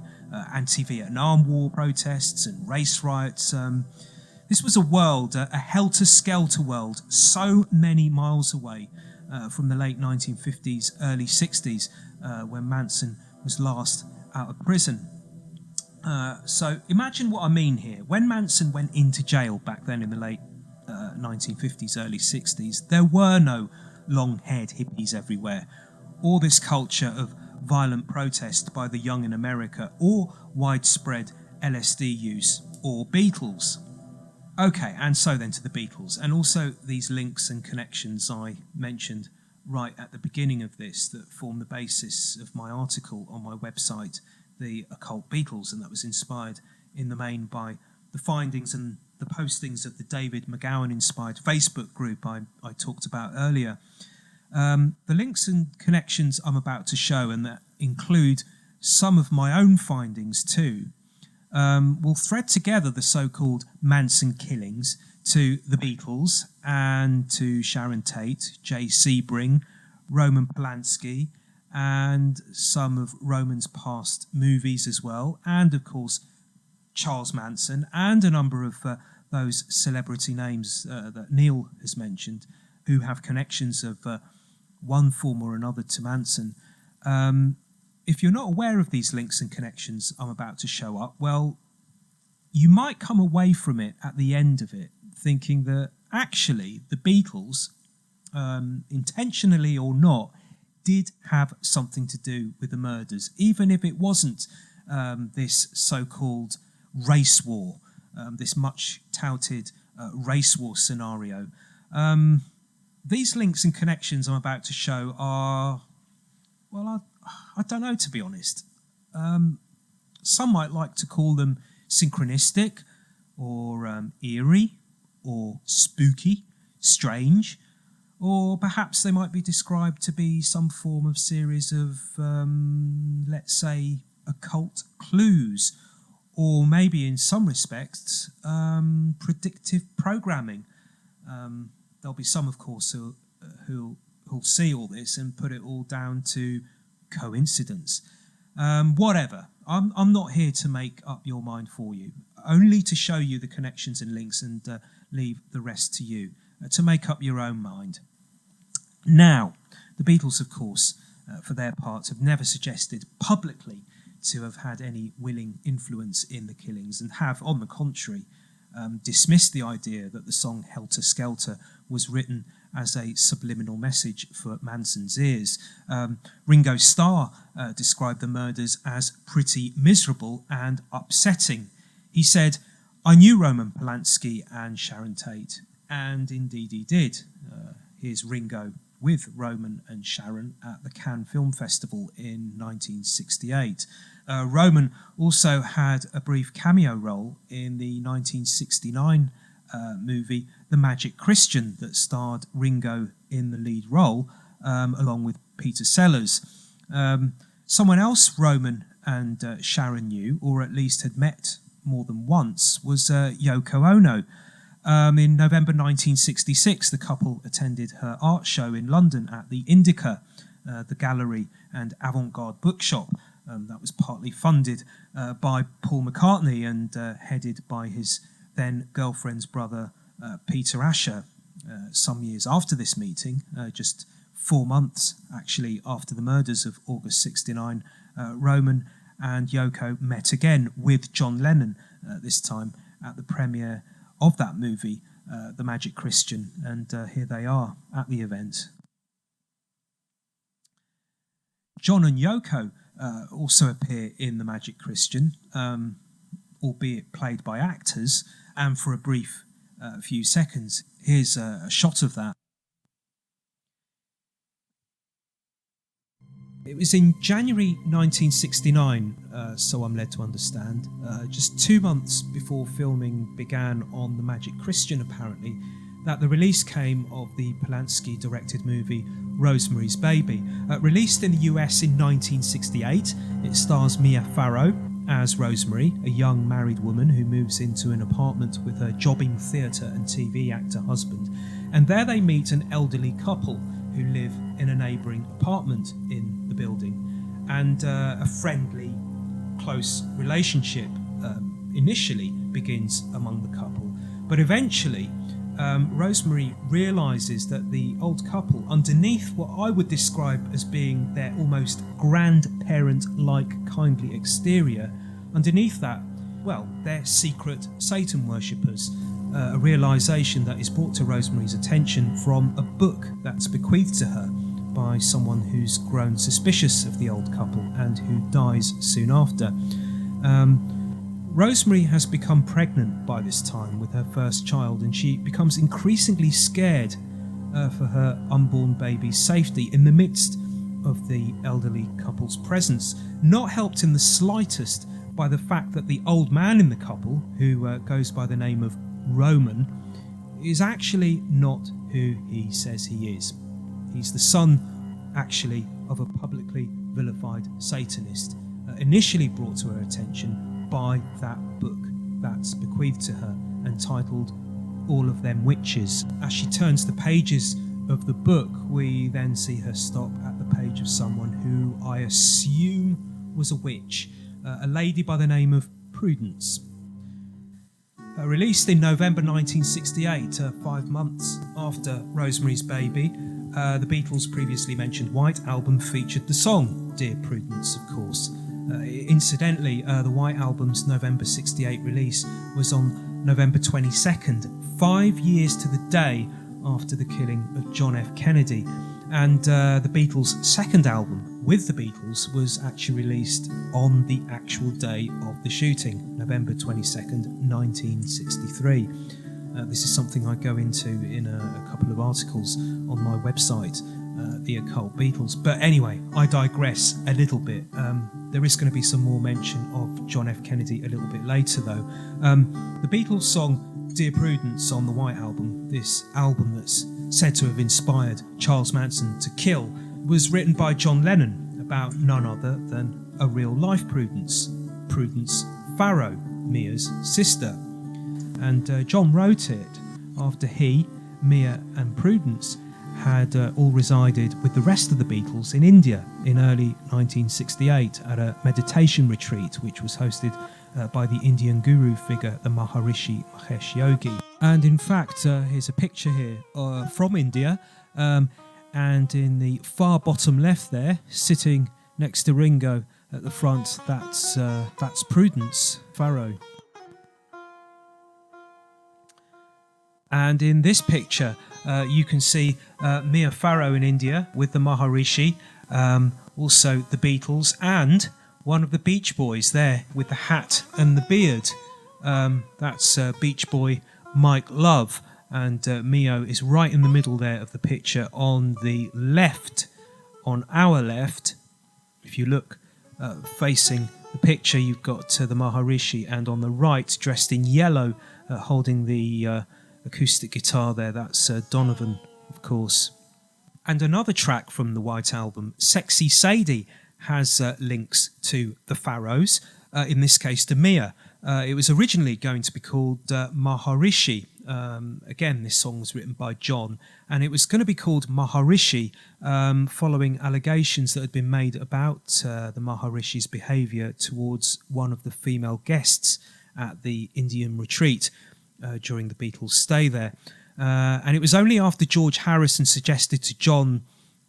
S1: anti-Vietnam War protests and race riots. This was a world, a helter-skelter world, so many miles away from the late 1950s, early 60s, when Manson was last out of prison. So imagine what I mean here. When Manson went into jail back then in the late 1950s, early 60s, there were no long-haired hippies everywhere, or this culture of violent protest by the young in America, or widespread LSD use, or Beatles. Okay, and so then to the Beatles, and also these links and connections I mentioned right at the beginning of this that form the basis of my article on my website, The Occult Beatles, and that was inspired in the main by the findings and the postings of the David McGowan-inspired Facebook group I talked about earlier. The links and connections I'm about to show, and that include some of my own findings too, will thread together the so-called Manson killings to the Beatles and to Sharon Tate, Jay Sebring, Roman Polanski, and some of Roman's past movies as well, and of course Charles Manson, and a number of those celebrity names that Neil has mentioned who have connections of one form or another to Manson. If you're not aware of these links and connections I'm about to show up, well, you might come away from it at the end of it thinking that actually the Beatles, intentionally or not, did have something to do with the murders, even if it wasn't this so-called race war, this much touted race war scenario. These links and connections I'm about to show are, well, I don't know, to be honest. Some might like to call them synchronistic, or eerie, or spooky, strange, or perhaps they might be described to be some form of series of, let's say, occult clues, or maybe in some respects, predictive programming. There'll be some, of course, who'll see all this and put it all down to coincidence. Whatever. I'm not here to make up your mind for you, only to show you the connections and links and leave the rest to you, to make up your own mind. Now, the Beatles, of course, for their part, have never suggested publicly to have had any willing influence in the killings, and have, on the contrary, dismissed the idea that the song Helter Skelter was written as a subliminal message for Manson's ears. Ringo Starr described the murders as pretty miserable and upsetting. He said, "I knew Roman Polanski and Sharon Tate," and indeed he did. Here's Ringo with Roman and Sharon at the Cannes Film Festival in 1968. Roman also had a brief cameo role in the 1969 movie The Magic Christian that starred Ringo in the lead role, along with Peter Sellers. Someone else Roman and Sharon knew, or at least had met more than once, was Yoko Ono. In November 1966, the couple attended her art show in London at the Indica, the gallery and avant-garde bookshop that was partly funded by Paul McCartney and headed by his then girlfriend's brother, Peter Asher. Some years after this meeting, just 4 months actually after the murders of August 69, Roman and Yoko met again with John Lennon, this time at the premiere of that movie, The Magic Christian, and here they are at the event. John and Yoko also appear in The Magic Christian, albeit played by actors, and for a brief few seconds. Here's a shot of that. It was in January 1969, so I'm led to understand, just 2 months before filming began on The Magic Christian, apparently, that the release came of the Polanski-directed movie Rosemary's Baby. Released in the US in 1968, it stars Mia Farrow as Rosemary, a young married woman who moves into an apartment with her jobbing theatre and TV actor husband, and there they meet an elderly couple who live in a neighbouring apartment in the building, and a friendly, close relationship initially begins among the couple. But eventually, Rosemary realises that the old couple, underneath what I would describe as being their almost grandparent-like kindly exterior, underneath that, well, they're secret Satan worshippers. A realisation that is brought to Rosemary's attention from a book that's bequeathed to her by someone who's grown suspicious of the old couple and who dies soon after. Rosemary has become pregnant by this time with her first child, and she becomes increasingly scared for her unborn baby's safety in the midst of the elderly couple's presence, not helped in the slightest by the fact that the old man in the couple, who goes by the name of Roman, is actually not who he says he is. He's the son, actually, of a publicly vilified Satanist, initially brought to her attention by that book that's bequeathed to her, entitled All of Them Witches. As she turns the pages of the book, we then see her stop at the page of someone who I assume was a witch, a lady by the name of Prudence. Released in November 1968, 5 months after Rosemary's Baby, the Beatles' previously mentioned White Album featured the song Dear Prudence, of course. Incidentally, the White Album's November 68 release was on November 22nd, 5 years to the day after the killing of John F. Kennedy. And the Beatles' second album with the Beatles was actually released on the actual day of the shooting, November 22nd, 1963. This is something I go into in a couple of articles on my website, The Occult Beatles. But anyway, I digress a little bit. There is going to be some more mention of John F. Kennedy a little bit later, though. The Beatles song Dear Prudence on the White Album, this album that's said to have inspired Charles Manson to kill, was written by John Lennon about none other than a real-life Prudence, Prudence Farrow, Mia's sister. And John wrote it after he, Mia and Prudence had all resided with the rest of the Beatles in India in early 1968 at a meditation retreat which was hosted by the Indian guru figure, the Maharishi Mahesh Yogi. And in fact, here's a picture here from India, and in the far bottom left there, sitting next to Ringo at the front, that's Prudence Farrow. And in this picture, you can see Mia Farrow in India with the Maharishi, also the Beatles, and one of the Beach Boys there with the hat and the beard. That's Beach Boy Mike Love, and Mio is right in the middle there of the picture on the left, on our left. If you look facing the picture, you've got the Maharishi, and on the right, dressed in yellow, holding the acoustic guitar there, that's Donovan, of course. And another track from the White Album, Sexy Sadie, has links to the Farrows, in this case to Mia. It was originally going to be called Maharishi. Again, this song was written by John, and it was going to be called Maharishi following allegations that had been made about the Maharishi's behaviour towards one of the female guests at the Indian retreat during the Beatles' stay there. And it was only after George Harrison suggested to John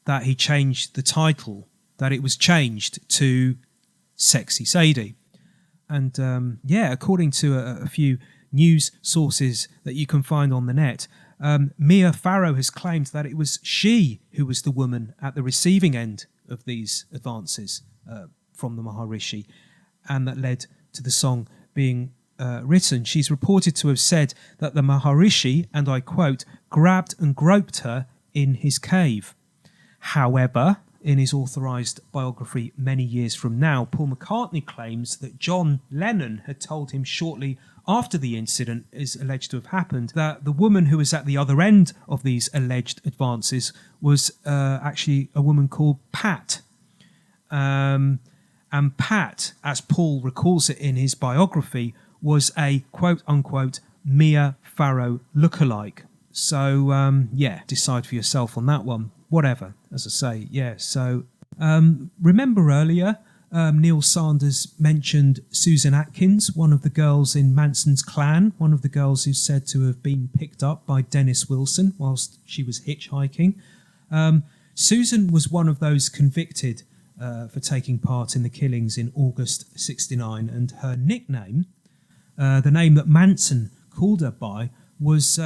S1: that he changed the title that it was changed to Sexy Sadie. And according to a few news sources that you can find on the net, Mia Farrow has claimed that it was she who was the woman at the receiving end of these advances from the Maharishi, and that led to the song being written. She's reported to have said that the Maharishi, and I quote, grabbed and groped her in his cave. However, in his authorised biography Many Years From Now, Paul McCartney claims that John Lennon had told him shortly after the incident is alleged to have happened that the woman who was at the other end of these alleged advances was actually a woman called Pat. And Pat, as Paul recalls it in his biography, was a quote-unquote Mia Farrow lookalike. So, decide for yourself on that one. Whatever, as I say, yeah. So, remember earlier, Neil Sanders mentioned Susan Atkins, one of the girls in Manson's clan, one of the girls who's said to have been picked up by Dennis Wilson whilst she was hitchhiking. Susan was one of those convicted for taking part in the killings in August '69, and her nickname, the name that Manson called her by, was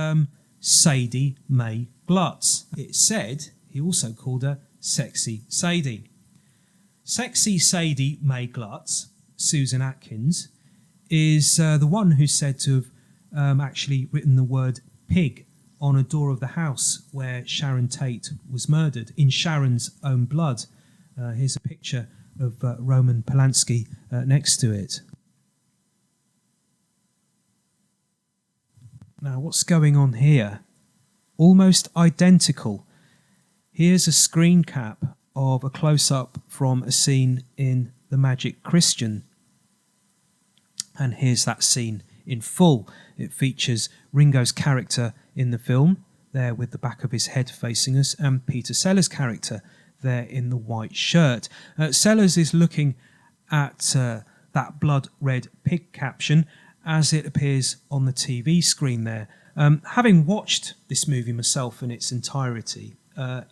S1: Sadie Mae Glutz. It said he also called her Sexy Sadie. Sexy Sadie Mae Glutz, Susan Atkins, is the one who's said to have actually written the word pig on a door of the house where Sharon Tate was murdered, in Sharon's own blood. Here's a picture of Roman Polanski next to it. Now, what's going on here? Almost identical. Here's a screen cap of a close-up from a scene in The Magic Christian. And here's that scene in full. It features Ringo's character in the film, there with the back of his head facing us, and Peter Sellers' character there in the white shirt. Sellers is looking at that blood-red pig caption as it appears on the TV screen there. Having watched this movie myself in its entirety,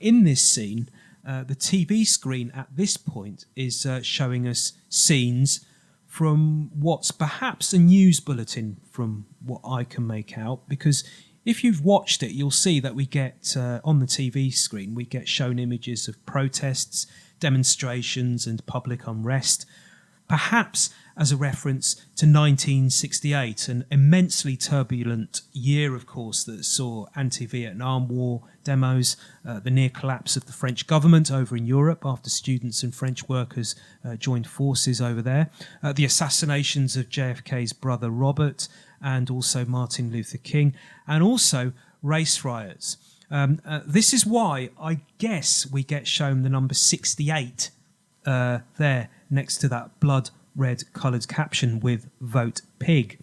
S1: in this scene, the TV screen at this point is showing us scenes from what's perhaps a news bulletin from what I can make out, because if you've watched it, you'll see that we get, on the TV screen, we get shown images of protests, demonstrations and public unrest, perhaps as a reference to 1968, an immensely turbulent year, of course, that saw anti-Vietnam War demos, the near collapse of the French government over in Europe after students and French workers joined forces over there, the assassinations of JFK's brother Robert and also Martin Luther King, and also race riots. This is why I guess we get shown the number 68 there next to that blood red coloured caption with Vote Pig.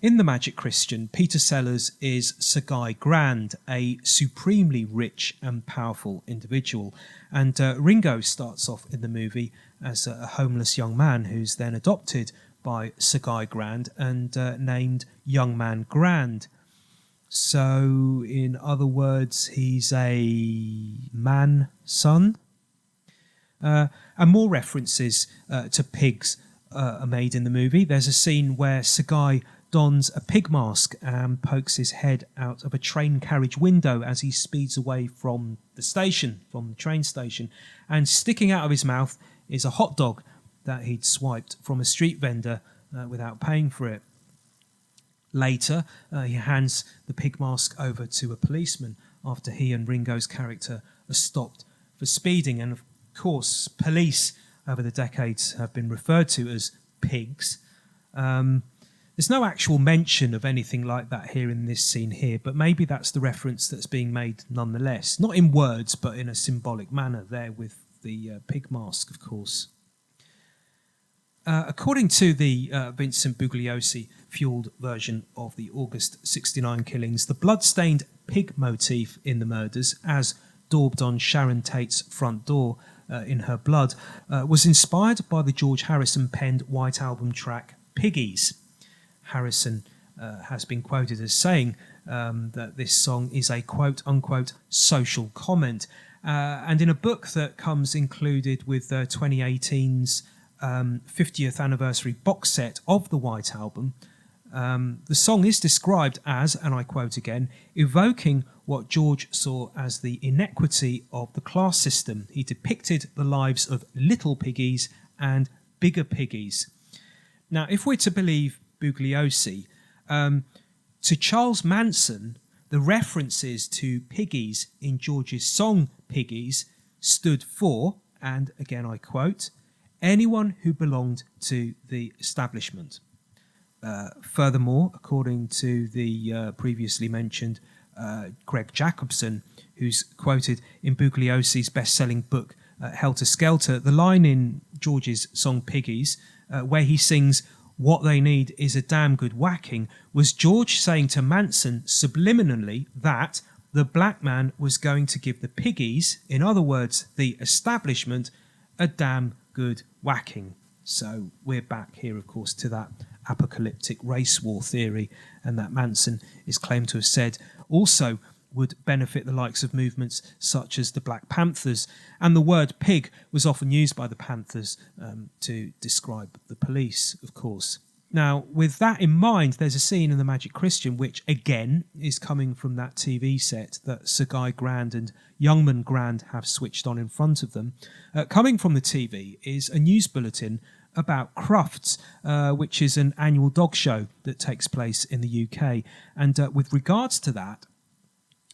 S1: In The Magic Christian, Peter Sellers is Sir Guy Grand, a supremely rich and powerful individual. And Ringo starts off in the movie as a homeless young man who's then adopted by Sir Guy Grand and named Young Man Grand. So, in other words, he's a man-son. And more references to pigs are made in the movie. There's a scene where Sir Guy dons a pig mask and pokes his head out of a train carriage window as he speeds away from the train station. And sticking out of his mouth is a hot dog that he'd swiped from a street vendor without paying for it. Later, he hands the pig mask over to a policeman after he and Ringo's character are stopped for speeding. And of course, police over the decades have been referred to as pigs. There's no actual mention of anything like that here in this scene here, but maybe that's the reference that's being made nonetheless. Not in words, but in a symbolic manner there with the pig mask, of course. According to the Vincent Bugliosi-fueled version of the August 69 killings, the blood-stained pig motif in the murders, as daubed on Sharon Tate's front door in her blood, was inspired by the George Harrison penned White Album track Piggies. Harrison has been quoted as saying that this song is a quote-unquote social comment. And in a book that comes included with 2018's 50th anniversary box set of the White Album, the song is described as, and I quote again, evoking what George saw as the inequity of the class system. He depicted the lives of little piggies and bigger piggies. Now, if we're to believe Bugliosi, to Charles Manson, the references to piggies in George's song Piggies stood for, and again I quote, anyone who belonged to the establishment. Furthermore, according to the previously mentioned Greg Jacobson, who's quoted in Bugliosi's best-selling book Helter Skelter, the line in George's song Piggies, where he sings, "What they need is a damn good whacking," was George saying to Manson subliminally that the black man was going to give the piggies, in other words, the establishment, a damn good whacking. So we're back here, of course, to that apocalyptic race war theory, and that Manson is claimed to have said also would benefit the likes of movements such as the Black Panthers, and the word pig was often used by the Panthers to describe the police, of course. Now, with that in mind, there's a scene in The Magic Christian which, again, is coming from that TV set that Sir Guy Grand and Youngman Grand have switched on in front of them. Coming from the TV is a news bulletin about Crufts, which is an annual dog show that takes place in the UK. And with regards to that,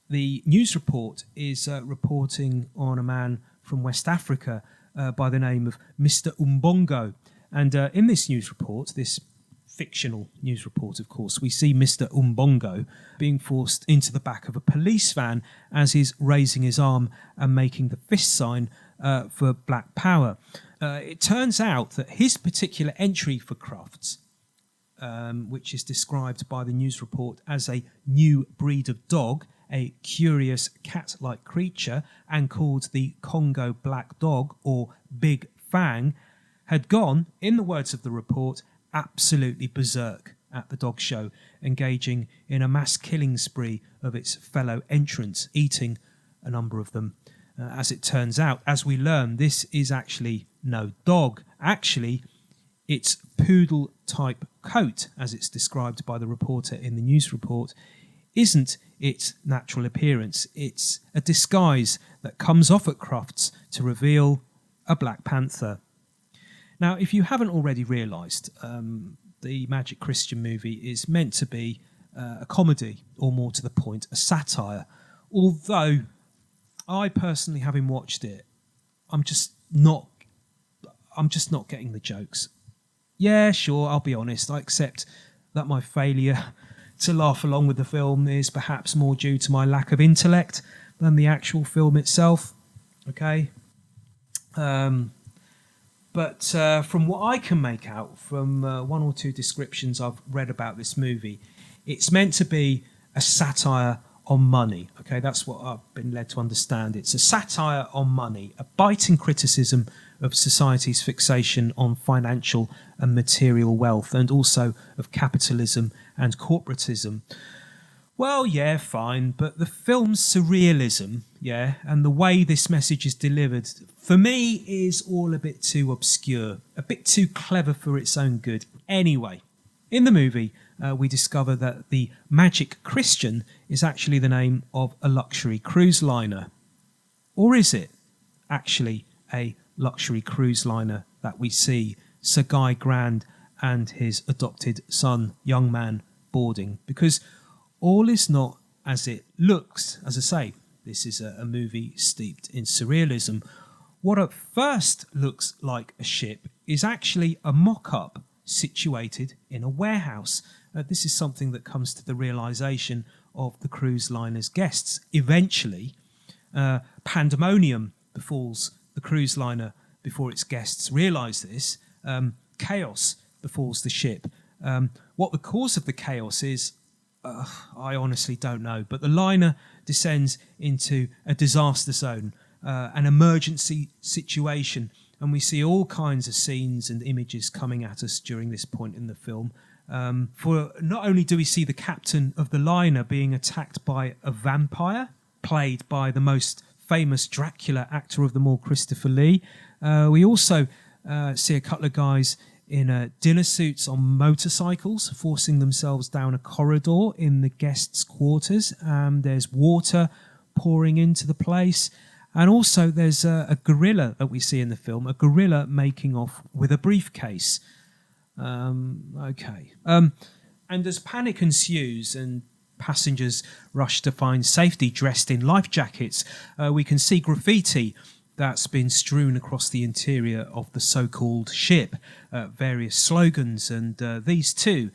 S1: the news report is reporting on a man from West Africa by the name of Mr. Umbongo. And in this news report, this fictional news report, of course, we see Mr. Umbongo being forced into the back of a police van as he's raising his arm and making the fist sign for Black Power. It turns out that his particular entry for Crufts, which is described by the news report as a new breed of dog, a curious cat-like creature, and called the Congo Black Dog, or Big Fang, had gone, in the words of the report, absolutely berserk at the dog show, engaging in a mass killing spree of its fellow entrants, eating a number of them. As it turns out, as we learn, this is actually no dog. Actually, it's poodle-type coat, as it's described by the reporter in the news report. isn't its natural appearance. It's a disguise that comes off at Crufts to reveal a Black Panther. Now, if you haven't already realised, the Magic Christian movie is meant to be a comedy, or more to the point, a satire. Although I personally, having watched it, I'm just not getting the jokes. Yeah, sure, I'll be honest. I accept that my failure to laugh along with the film is perhaps more due to my lack of intellect than the actual film itself. Okay. But from what I can make out from one or two descriptions I've read about this movie, it's meant to be a satire on money. Okay, that's what I've been led to understand. It's a satire on money, a biting criticism of society's fixation on financial and material wealth, and also of capitalism and corporatism. Well, yeah, fine, but the film's surrealism, yeah, and the way this message is delivered, for me, is all a bit too obscure, a bit too clever for its own good. Anyway, in the movie, we discover that the Magic Christian is actually the name of a luxury cruise liner. Or is it actually a luxury cruise liner that we see Sir Guy Grand and his adopted son, young man, boarding? Because all is not as it looks. As I say, this is a movie steeped in surrealism. What at first looks like a ship is actually a mock-up situated in a warehouse. This is something that comes to the realisation of the cruise liner's guests. Eventually, pandemonium befalls the cruise liner before its guests realise this. Chaos befalls the ship. What the cause of the chaos is, I honestly don't know, but the liner descends into a disaster zone, an emergency situation, and we see all kinds of scenes and images coming at us during this point in the film. For not only do we see the captain of the liner being attacked by a vampire, played by the most famous Dracula actor of them all, Christopher Lee, we also see a couple of guys in dinner suits on motorcycles, forcing themselves down a corridor in the guests' quarters. There's water pouring into the place. And also there's a gorilla that we see in the film, a gorilla making off with a briefcase. And as panic ensues and passengers rush to find safety dressed in life jackets, we can see graffiti that's been strewn across the interior of the so-called ship, various slogans, and these too,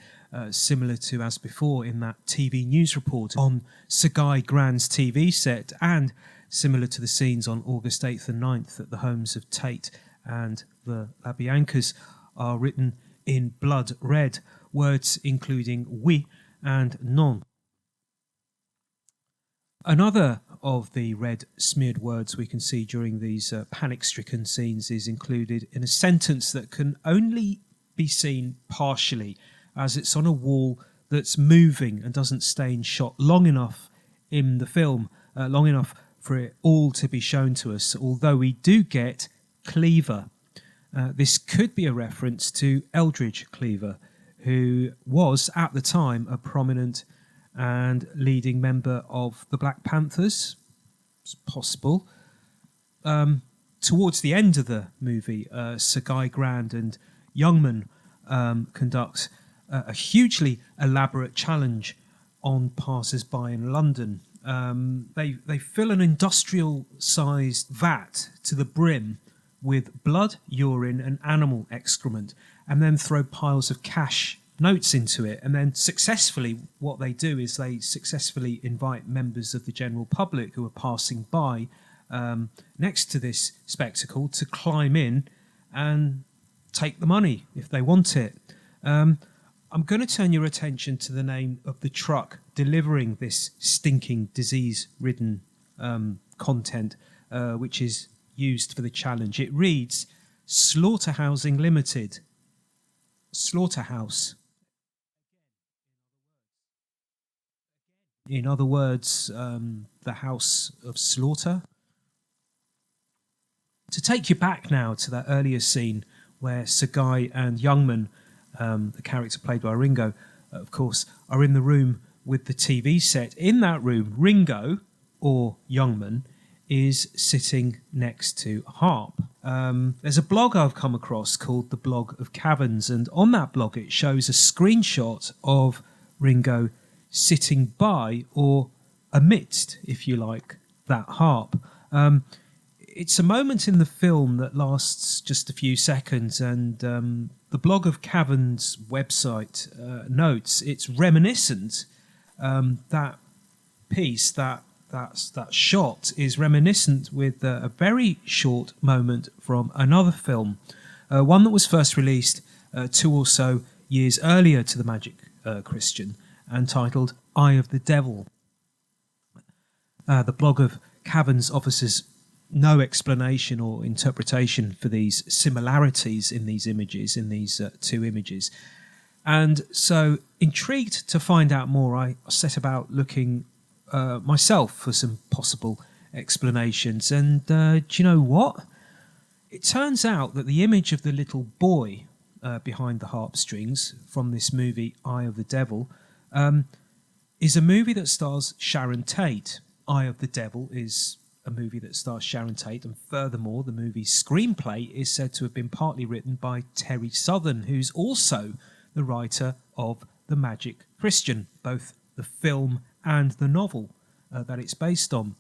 S1: similar to as before in that TV news report on Sir Guy Grand's TV set, and similar to the scenes on August 8th and 9th at the homes of Tate and the LaBiancas, are written in blood red, words including oui and non. Another of the red smeared words we can see during these panic-stricken scenes is included in a sentence that can only be seen partially, as it's on a wall that's moving and doesn't stay in shot long enough in the film, long enough for it all to be shown to us, although we do get Cleaver. This could be a reference to Eldridge Cleaver, who was at the time a prominent and leading member of the Black Panthers. It's possible. Towards the end of the movie, Sir Guy Grand and Youngman conduct a hugely elaborate challenge on passers-by in London. They fill an industrial-sized vat to the brim with blood, urine and animal excrement, and then throw piles of cash notes into it. And then successfully, what they do is they successfully invite members of the general public who are passing by next to this spectacle to climb in and take the money if they want it. I'm going to turn your attention to the name of the truck delivering this stinking, disease-ridden content, which is used for the challenge. It reads, Slaughterhousing Limited. Slaughterhouse. In other words, the house of slaughter. To take you back now to that earlier scene where Sir Guy and Youngman, the character played by Ringo, of course, are in the room with the TV set. In that room, Ringo, or Youngman, is sitting next to a harp. There's a blog I've come across called the Blog of Caverns, and on that blog it shows a screenshot of Ringo sitting by, or amidst, if you like, that harp. It's a moment in the film that lasts just a few seconds, and the Blog of Caverns website notes it's reminiscent. That piece, that shot is reminiscent with a very short moment from another film, one that was first released 2 or so years earlier to the Magic Christian, and titled Eye of the Devil. The Blog of Caverns offers no explanation or interpretation for these similarities in these images, in these 2 images. And so, intrigued to find out more, I set about looking myself for some possible explanations. And do you know what? It turns out that the image of the little boy behind the harp strings from this movie, Eye of the Devil, is a movie that stars Sharon Tate. Eye of the Devil is a movie that stars Sharon Tate, and furthermore, the movie's screenplay is said to have been partly written by Terry Southern, who's also the writer of The Magic Christian, both the film and the novel that it's based on.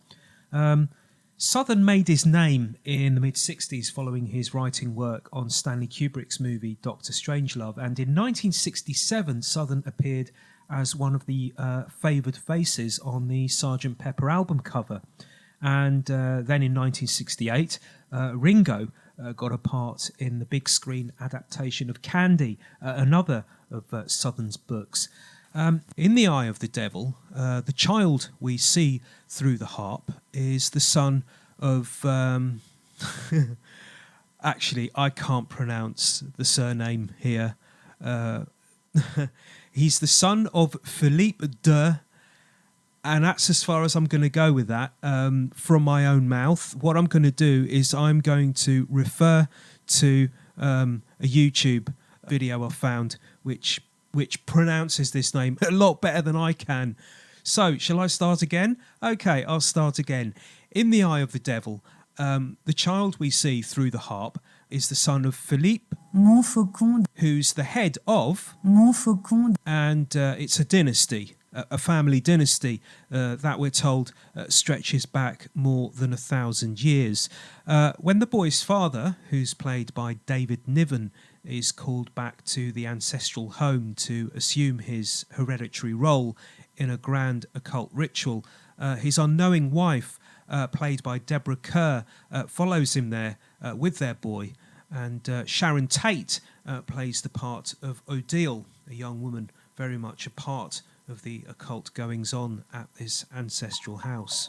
S1: Southern made his name in the mid-60s following his writing work on Stanley Kubrick's movie Dr. Strangelove, and in 1967 Southern appeared as one of the favoured faces on the Sgt. Pepper album cover. And then in 1968, Ringo got a part in the big screen adaptation of Candy, another of Southern's books. In The Eye of the Devil, the child we see through the harp is the son of... actually, I can't pronounce the surname here. He's the son of Philippe de... And that's as far as I'm going to go with that from my own mouth. What I'm going to do is I'm going to refer to a YouTube video I found which pronounces this name a lot better than I can. So, shall I start again? Okay, I'll start again. In The Eye of the Devil, the child we see through the harp is the son of Philippe, who's the head of, and it's a dynasty. A family dynasty that we're told stretches back more than 1,000 years. When the boy's father, who's played by David Niven, is called back to the ancestral home to assume his hereditary role in a grand occult ritual, his unknowing wife, played by Deborah Kerr, follows him there with their boy, and Sharon Tate plays the part of Odile, a young woman very much a part of the occult goings-on at this ancestral house.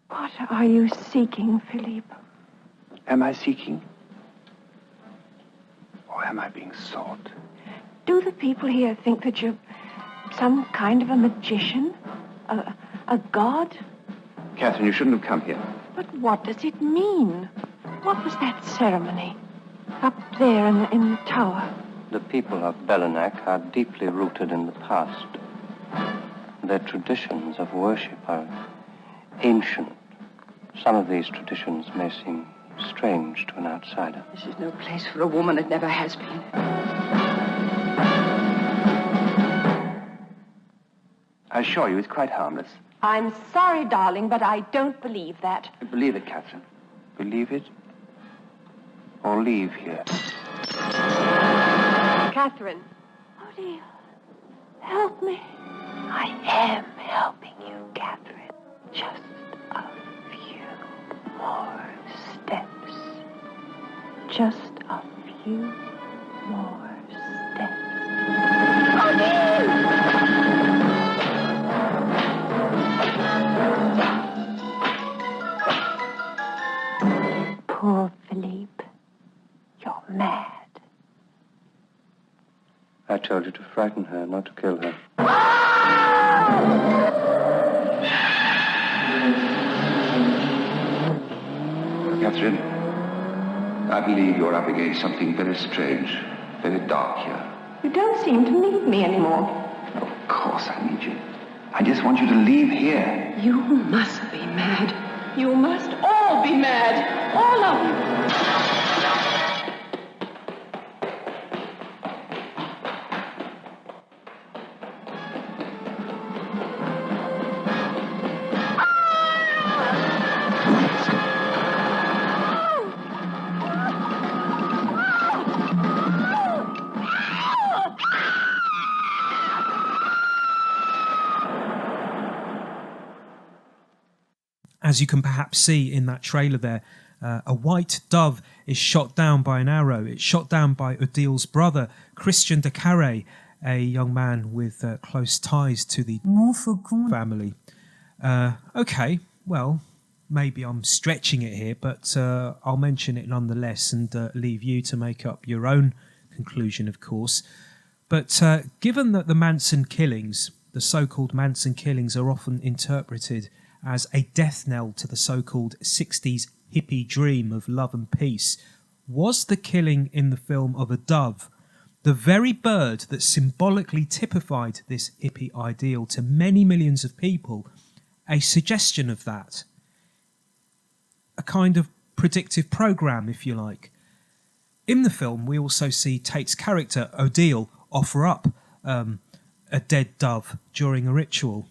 S3: What are you seeking, Philippe?
S4: Am I seeking? Or am I being sought?
S3: Do the people here think that you're some kind of a magician? A god?
S4: Catherine, you shouldn't have come here.
S3: But what does it mean? What was that ceremony? Up there in the tower?
S5: The people of Bellanac are deeply rooted in the past. Their traditions of worship are ancient. Some of these traditions may seem strange to an outsider.
S3: This is no place for a woman. It never has been.
S4: I assure you, it's quite harmless.
S3: I'm sorry, darling, but I don't believe that.
S4: Believe it, Catherine. Believe it, or leave here.
S3: Catherine. Oh, dear. Help me. I am helping you, Catherine. Just a few more steps. Just a few more steps. Oh, dear! Poor Philippe, you're mad.
S4: I told you to frighten her, not to kill her.
S6: Catherine, I believe you're up against something very strange, very dark here.
S3: You don't seem to need me anymore.
S6: Of course I need you. I just want you to leave here.
S3: You must be mad. You must all be mad. All of you.
S1: As you can perhaps see in that trailer there, a white dove is shot down by an arrow. It's shot down by Odil's brother, Christian de Carré, a young man with close ties to the family. Okay, well, maybe I'm stretching it here, but I'll mention it nonetheless and leave you to make up your own conclusion, of course. But given that the Manson killings, the so-called Manson killings, are often interpreted as a death knell to the so-called 60s hippie dream of love and peace, was the killing in the film of a dove, the very bird that symbolically typified this hippie ideal to many millions of people, a suggestion of that? A kind of predictive program, if you like. In the film, we also see Tate's character, Odile, offer up a dead dove during a ritual.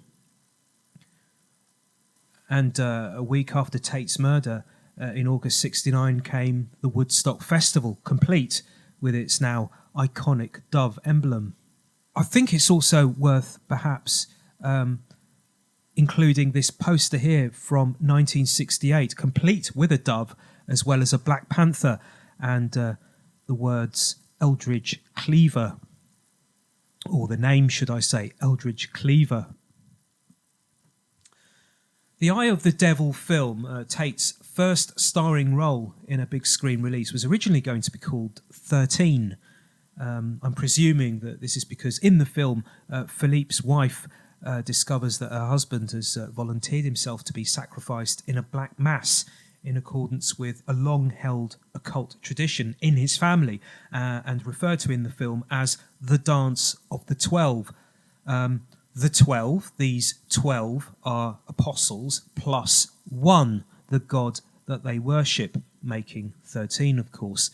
S1: And a week after Tate's murder, in August '69, came the Woodstock Festival, complete with its now iconic dove emblem. I think it's also worth perhaps including this poster here from 1968, complete with a dove, as well as a Black Panther and the words Eldridge Cleaver, or the name, should I say, Eldridge Cleaver. The Eye of the Devil film, Tate's first starring role in a big screen release, was originally going to be called 13. I'm presuming that this is because in the film, Philippe's wife discovers that her husband has volunteered himself to be sacrificed in a black mass in accordance with a long-held occult tradition in his family, and referred to in the film as the Dance of the 12. The 12, these 12 are apostles plus one, the god that they worship, making 13, of course.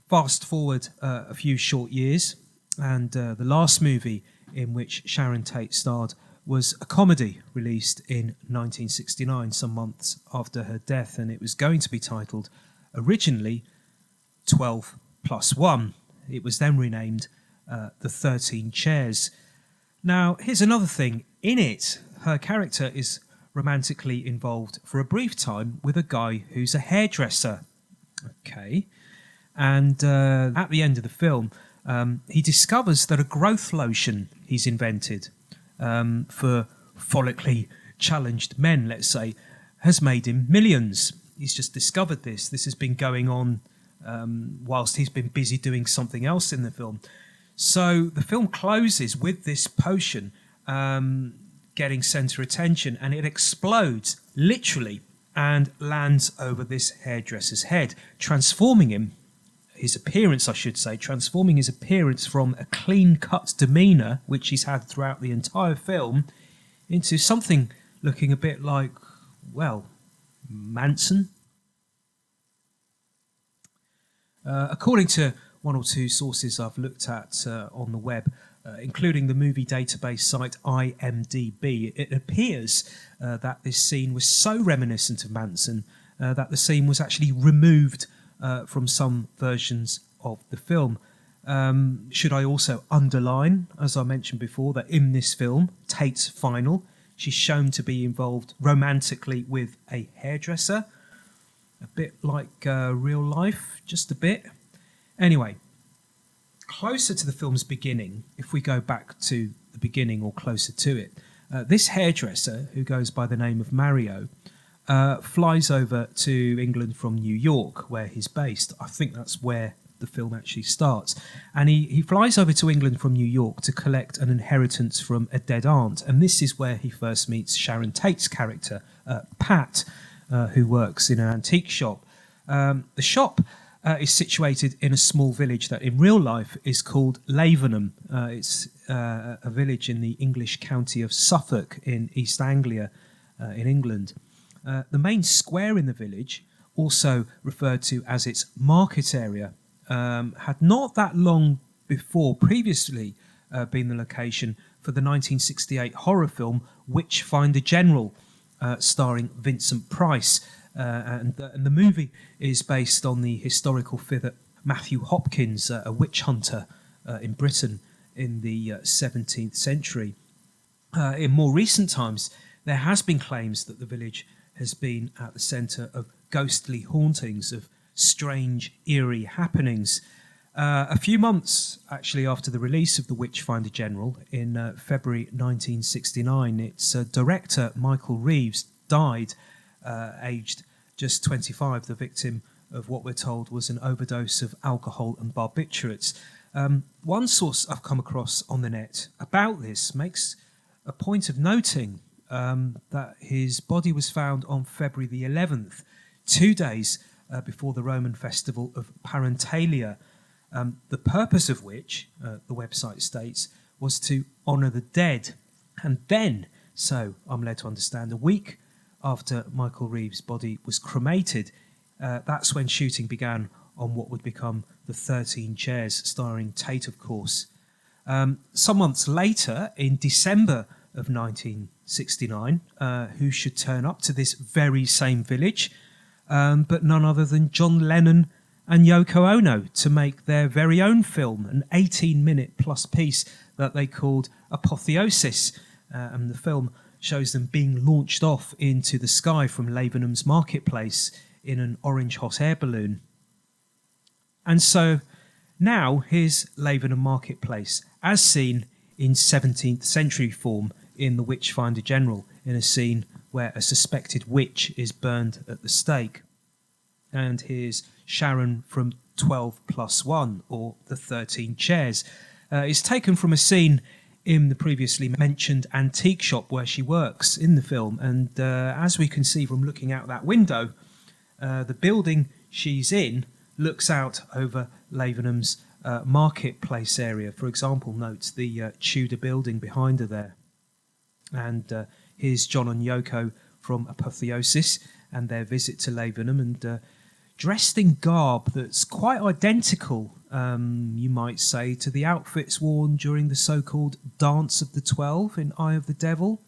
S1: Fast forward a few short years, and the last movie in which Sharon Tate starred was a comedy released in 1969, some months after her death, and it was going to be titled originally 12 plus 1. It was then renamed The 13 Chairs. Now, here's another thing. In it, her character is romantically involved for a brief time with a guy who's a hairdresser. Okay. And at the end of the film, he discovers that a growth lotion he's invented for follically challenged men, let's say, has made him millions. He's just discovered this. This has been going on whilst he's been busy doing something else in the film. So the film closes with this potion getting centre attention, and it explodes, literally, and lands over this hairdresser's head, transforming him, his appearance, I should say, transforming his appearance from a clean-cut demeanour, which he's had throughout the entire film, into something looking a bit like, well, Manson. According to one or two sources I've looked at on the web, including the movie database site IMDb, it appears that this scene was so reminiscent of Manson that the scene was actually removed from some versions of the film. Should I also underline, as I mentioned before, that in this film, Tate's final, she's shown to be involved romantically with a hairdresser, a bit like real life, just a bit. Anyway, closer to the film's beginning, if we go back to the beginning or closer to it, this hairdresser, who goes by the name of Mario, flies over to England from New York, where he's based. I think that's where the film actually starts. And he flies over to England from New York to collect an inheritance from a dead aunt. And this is where he first meets Sharon Tate's character, Pat, who works in an antique shop. The shop is situated in a small village that in real life is called Lavenham. It's a village in the English county of Suffolk in East Anglia in England. The main square in the village, also referred to as its market area, had not that long before previously been the location for the 1968 horror film Witchfinder General, starring Vincent Price. And the movie is based on the historical figure Matthew Hopkins, a witch hunter in Britain in the 17th century. In more recent times, there has been claims that the village has been at the centre of ghostly hauntings, of strange, eerie happenings. A few months, actually, after the release of The Witchfinder General in February 1969, its director, Michael Reeves, died aged just 25, the victim of what we're told was an overdose of alcohol and barbiturates. One source I've come across on the net about this makes a point of noting that his body was found on February the 11th, 2 days before the Roman festival of Parentalia, the purpose of which, the website states, was to honour the dead. And then, so I'm led to understand, a week after Michael Reeves' body was cremated, that's when shooting began on what would become the 13 Chairs, starring Tate, of course. Some months later, in December of 1969, who should turn up to this very same village, but none other than John Lennon and Yoko Ono, to make their very own film, an 18-minute plus piece that they called Apotheosis. And the film shows them being launched off into the sky from Lavenham's marketplace in an orange hot air balloon. And so now here's Lavenham Marketplace, as seen in 17th century form in The Witchfinder General, in a scene where a suspected witch is burned at the stake. And here's Sharon from 12+1, or the 13 Chairs. It's taken from a scene in the previously mentioned antique shop where she works in the film. And as we can see from looking out that window, the building she's in looks out over Lavenham's marketplace area. For example, note the Tudor building behind her there. And here's John and Yoko from Apotheosis and their visit to Lavenham, and dressed in garb that's quite identical, you might say, to the outfits worn during the so-called Dance of the 12 in Eye of the Devil.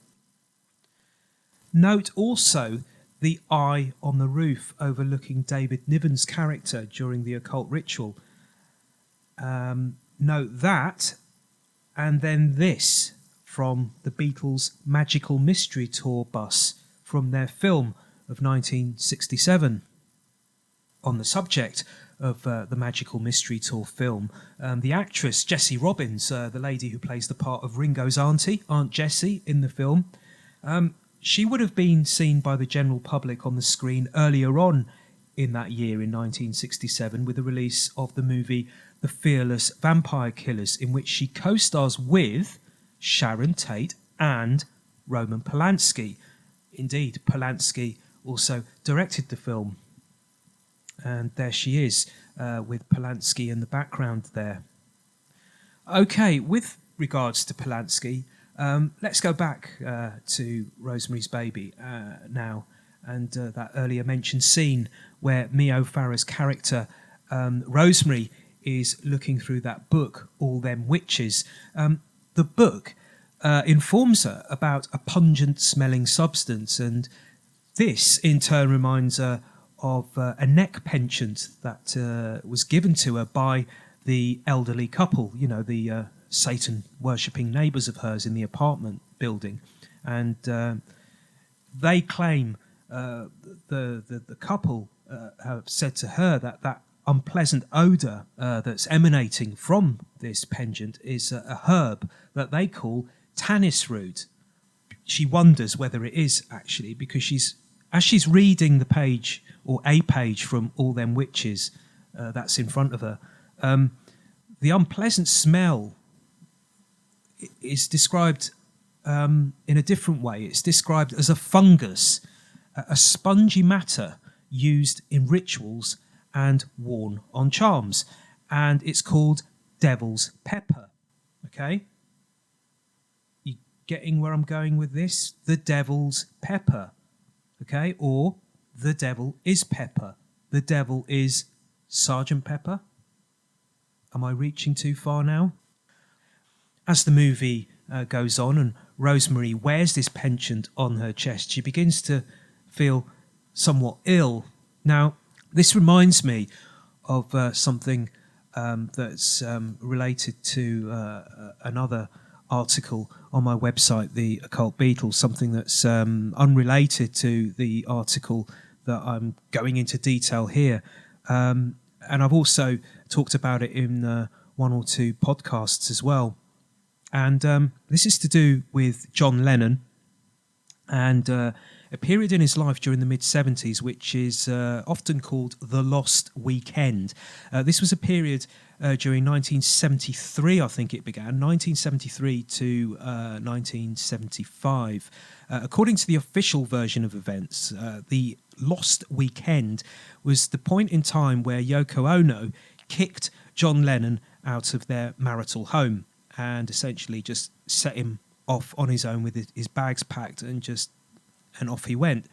S1: Note also the eye on the roof overlooking David Niven's character during the occult ritual. Note that, and then this from the Beatles' Magical Mystery Tour bus from their film of 1967. On the subject of the Magical Mystery Tour film, the actress Jessie Robbins, the lady who plays the part of Ringo's auntie, Aunt Jessie, in the film, she would have been seen by the general public on the screen earlier on in that year, in 1967, with the release of the movie The Fearless Vampire Killers, in which she co-stars with Sharon Tate and Roman Polanski. Indeed, Polanski also directed the film. And there she is, with Polanski in the background there. Okay, with regards to Polanski, let's go back to Rosemary's Baby now, and that earlier mentioned scene where Mia Farrow's character, Rosemary, is looking through that book, All Them Witches. The book informs her about a pungent-smelling substance, and this, in turn, reminds her of a neck penchant that was given to her by the elderly couple, you know, the Satan-worshipping neighbours of hers in the apartment building. And they claim, the couple have said to her that unpleasant odour that's emanating from this penchant is a herb that they call tannis root. She wonders whether it is actually, because as she's reading the page, or a page from All Them Witches that's in front of her, The unpleasant smell is described in a different way. It's described as a fungus, a spongy matter used in rituals and worn on charms. And it's called devil's pepper. Okay? You getting where I'm going with this? The devil's pepper. Okay? Or the devil is pepper. The devil is Sergeant Pepper. Am I reaching too far now? As the movie goes on and Rosemary wears this penchant on her chest, she begins to feel somewhat ill. Now, this reminds me of something that's related to another article on my website, the Occult Beatles, something that's unrelated to the article that I'm going into detail here. And I've also talked about it in one or two podcasts as well. And this is to do with John Lennon and a period in his life during the mid-70s, which is often called the Lost Weekend. This was a period during 1973, I think it began, 1973 to 1975. According to the official version of events, the Lost Weekend was the point in time where Yoko Ono kicked John Lennon out of their marital home and essentially just set him off on his own with his bags packed and off he went.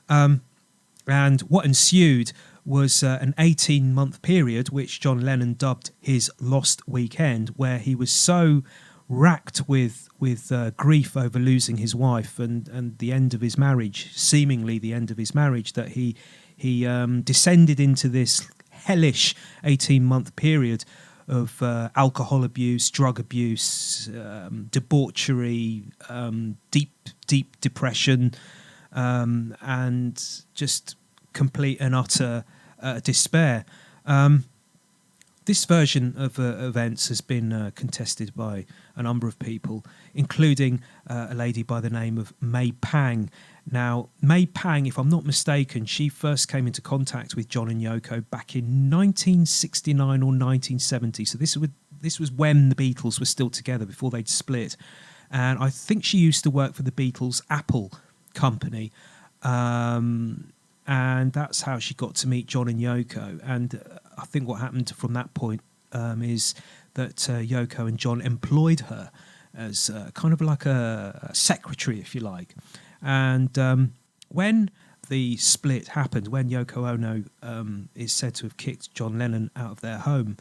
S1: And what ensued was an 18-month period, which John Lennon dubbed his Lost Weekend, where he was so racked with grief over losing his wife and the end of his marriage, seemingly the end of his marriage, that he descended into this hellish 18-month period of alcohol abuse, drug abuse, debauchery, deep depression, and just complete and utter despair. This version of events has been contested by a number of people, including a lady by the name of May Pang. Now, May Pang, if I'm not mistaken, she first came into contact with John and Yoko back in 1969 or 1970. So this was when the Beatles were still together, before they'd split. And I think she used to work for the Beatles' Apple company. And that's how she got to meet John and Yoko. And I think what happened from that point is that Yoko and John employed her as kind of like a secretary, if you like. And when the split happened, when Yoko Ono is said to have kicked John Lennon out of their home,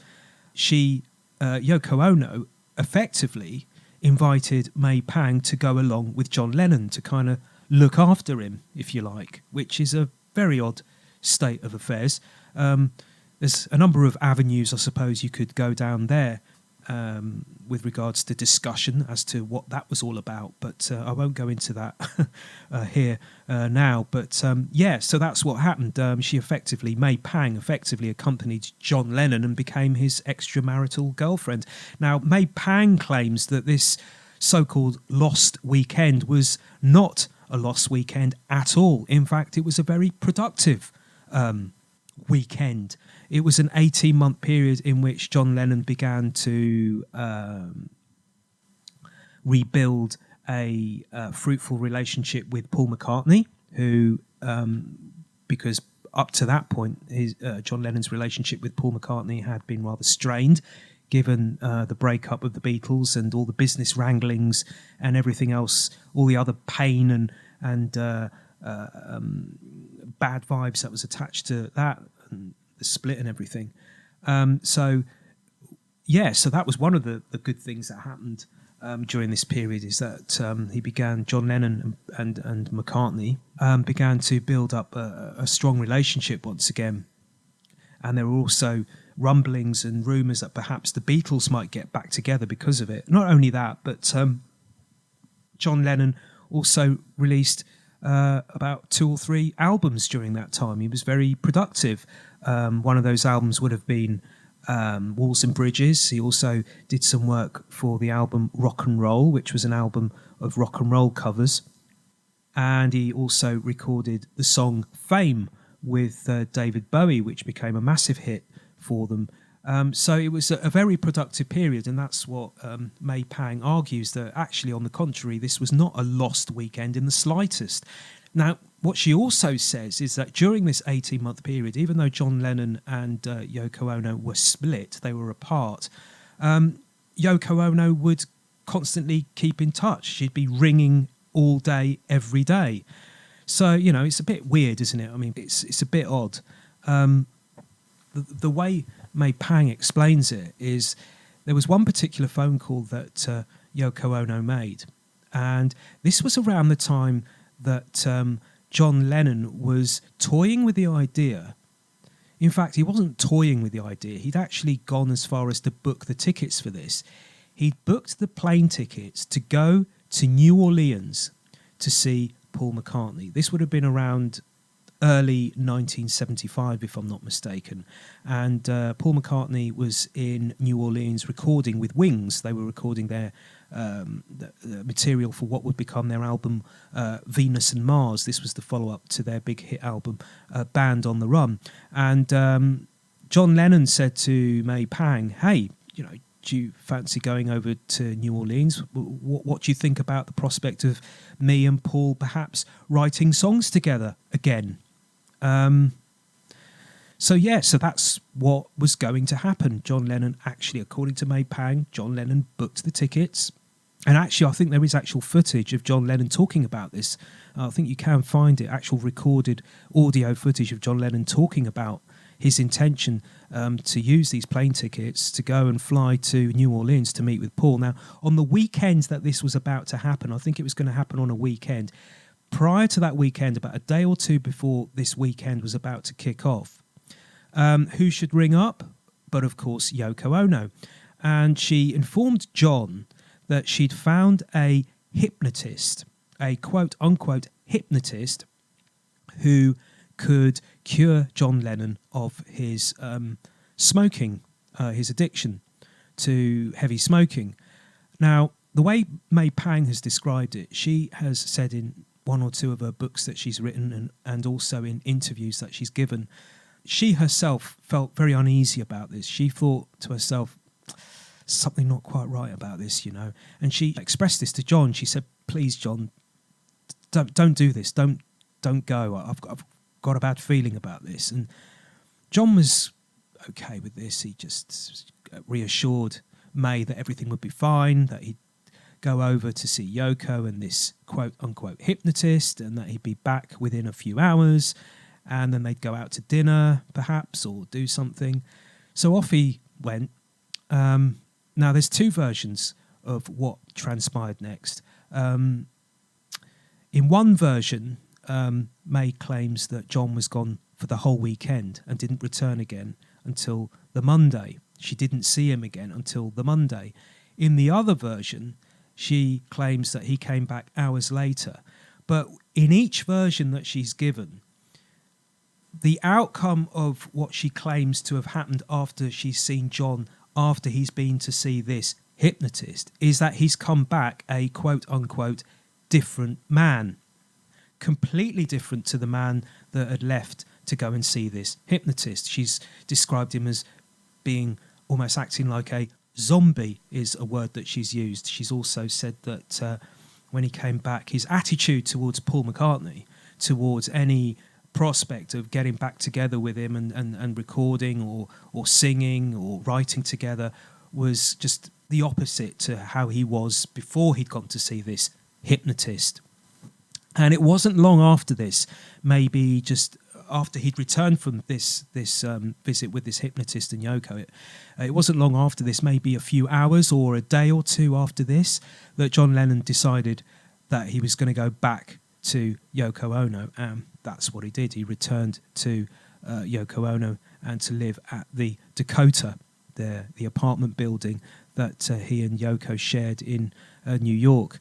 S1: Yoko Ono effectively invited May Pang to go along with John Lennon to kind of look after him, if you like, which is a very odd state of affairs. There's a number of avenues, I suppose, you could go down there with regards to discussion as to what that was all about, but I won't go into that here now. But so that's what happened. May Pang effectively accompanied John Lennon and became his extramarital girlfriend. Now, May Pang claims that this so-called lost weekend was not a lost weekend at all. In fact, it was a very productive weekend. It was an 18-month period in which John Lennon began to rebuild a fruitful relationship with Paul McCartney, who, because up to that point, John Lennon's relationship with Paul McCartney had been rather strained, given the breakup of the Beatles and all the business wranglings and everything else, all the other pain and bad vibes that was attached to that, and the split and everything. So that was one of the good things that happened during this period, is that John Lennon and McCartney began to build up a strong relationship once again. And there were also rumblings and rumours that perhaps the Beatles might get back together because of it. Not only that, but John Lennon also released about 2 or 3 albums during that time. He was very productive. One of those albums would have been Walls and Bridges. He also did some work for the album Rock and Roll, which was an album of rock and roll covers. And he also recorded the song Fame with David Bowie, which became a massive hit for them So it was a very productive period, and that's what May Pang argues, that actually, on the contrary, this was not a lost weekend in the slightest. Now, what she also says is that during this 18-month period, even though John Lennon and Yoko Ono were split, they were apart, Yoko Ono would constantly keep in touch. She'd be ringing all day, every day. So, you know, it's a bit weird, isn't it? I mean, it's a bit odd. The way May Pang explains it is there was one particular phone call that Yoko Ono made, and this was around the time that John Lennon was toying with the idea. In fact, he wasn't toying with the idea. He'd actually gone as far as to book the tickets for this. He'd booked the plane tickets to go to New Orleans to see Paul McCartney. This would have been around early 1975, if I'm not mistaken. And Paul McCartney was in New Orleans recording with Wings. They were recording their the material for what would become their album Venus and Mars. This was the follow-up to their big hit album Band on the Run. And John Lennon said to May Pang, hey, you know, do you fancy going over to New Orleans? What do you think about the prospect of me and Paul perhaps writing songs together again? So that's what was going to happen. John Lennon actually, according to May Pang, John Lennon booked the tickets. And actually, I think there is actual footage of John Lennon talking about this. I think you can find it, actual recorded audio footage of John Lennon talking about his intention to use these plane tickets to go and fly to New Orleans to meet with Paul. Now, on the weekend that this was about to happen, I think it was going to happen on a weekend. Prior to that weekend, about a day or two before this weekend was about to kick off, who should ring up? But, of course, Yoko Ono. And she informed John that she'd found a hypnotist, a quote-unquote hypnotist, who could cure John Lennon of his smoking, his addiction to heavy smoking. Now, the way May Pang has described it, she has said in one or two of her books that she's written and also in interviews that she's given, she herself felt very uneasy about this. She thought to herself, something not quite right about this, you know. And she expressed this to John. She said, please, John, don't do this. Don't go. I've got a bad feeling about this. And John was okay with this. He just reassured May that everything would be fine, that he'd go over to see Yoko and this quote-unquote hypnotist, and that he'd be back within a few hours, and then they'd go out to dinner, perhaps, or do something. So off he went. Now, there's two versions of what transpired next. In one version, May claims that John was gone for the whole weekend and didn't return again until the Monday. She didn't see him again until the Monday. In the other version, she claims that he came back hours later. But in each version that she's given, the outcome of what she claims to have happened after she's seen John, after he's been to see this hypnotist, is that he's come back a quote-unquote different man. Completely different to the man that had left to go and see this hypnotist. She's described him as being almost acting like a zombie, is a word that she's used. She's also said that when he came back, his attitude towards Paul McCartney, towards any prospect of getting back together with him and recording or singing or writing together, was just the opposite to how he was before he'd gone to see this hypnotist. And it wasn't long after this, maybe just after he'd returned from this visit with this hypnotist and Yoko, it wasn't long after this, maybe a few hours or a day or two after this, that John Lennon decided that he was going to go back to Yoko Ono. That's what he did. He returned to Yoko Ono and to live at the Dakota, the apartment building that he and Yoko shared in New York.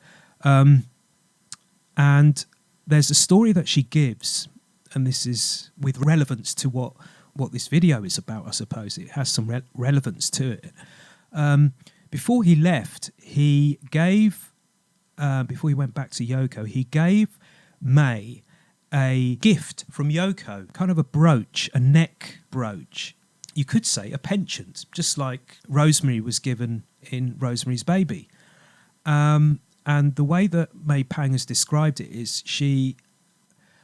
S1: And there's a story that she gives, and this is with relevance to what this video is about, I suppose. It has some relevance to it. Before he left, he gave, before he went back to Yoko, he gave May a gift from Yoko, kind of a brooch, a neck brooch. you could say, a penchant, just like Rosemary was given in Rosemary's Baby. And the way that May Pang has described it is she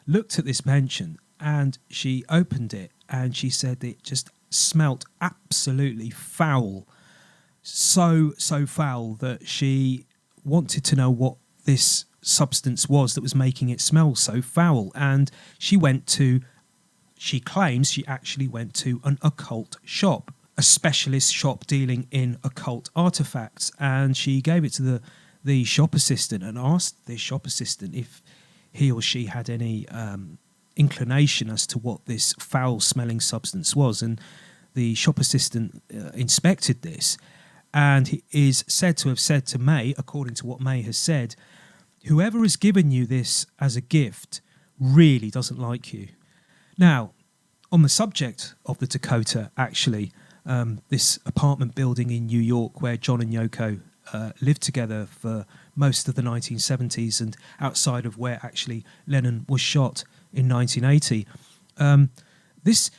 S1: looked at this penchant and she opened it and she said it just smelt absolutely foul. So foul that she wanted to know what this substance was that was making it smell so foul. And she claims she actually went to an occult shop, a specialist shop dealing in occult artifacts, and she gave it to the shop assistant and asked the shop assistant if he or she had any inclination as to what this foul-smelling substance was. And the shop assistant inspected this, and he is said to have said to May, according to what May has said, "Whoever has given you this as a gift really doesn't like you." Now, on the subject of the Dakota, actually, this apartment building in New York where John and Yoko lived together for most of the 1970s, and outside of where actually Lennon was shot in 1980, this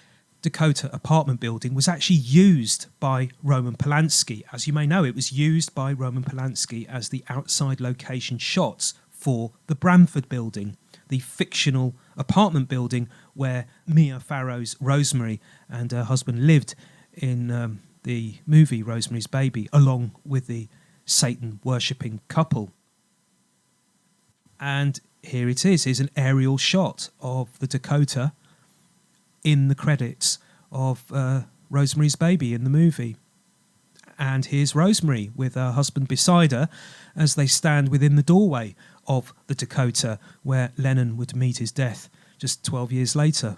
S1: Dakota apartment building was actually used by Roman Polanski. As you may know, it was used by Roman Polanski as the outside location shots for the Bramford building, the fictional apartment building where Mia Farrow's Rosemary and her husband lived in the movie Rosemary's Baby, along with the Satan-worshipping couple. And here it is. Here's an aerial shot of the Dakota in the credits of Rosemary's Baby in the movie. And here's Rosemary with her husband beside her as they stand within the doorway of the Dakota where Lennon would meet his death just 12 years later.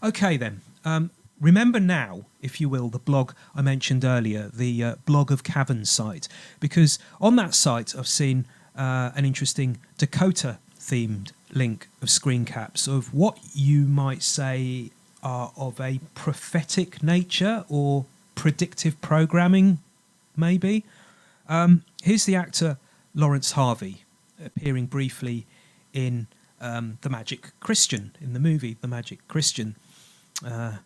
S1: Okay then, remember now, if you will, the blog I mentioned earlier, the Blog of Caverns site, because on that site I've seen an interesting Dakota-themed link of screen caps of what you might say are of a prophetic nature or predictive programming, maybe. Here's the actor Lawrence Harvey appearing briefly in The Magic Christian, in the movie The Magic Christian.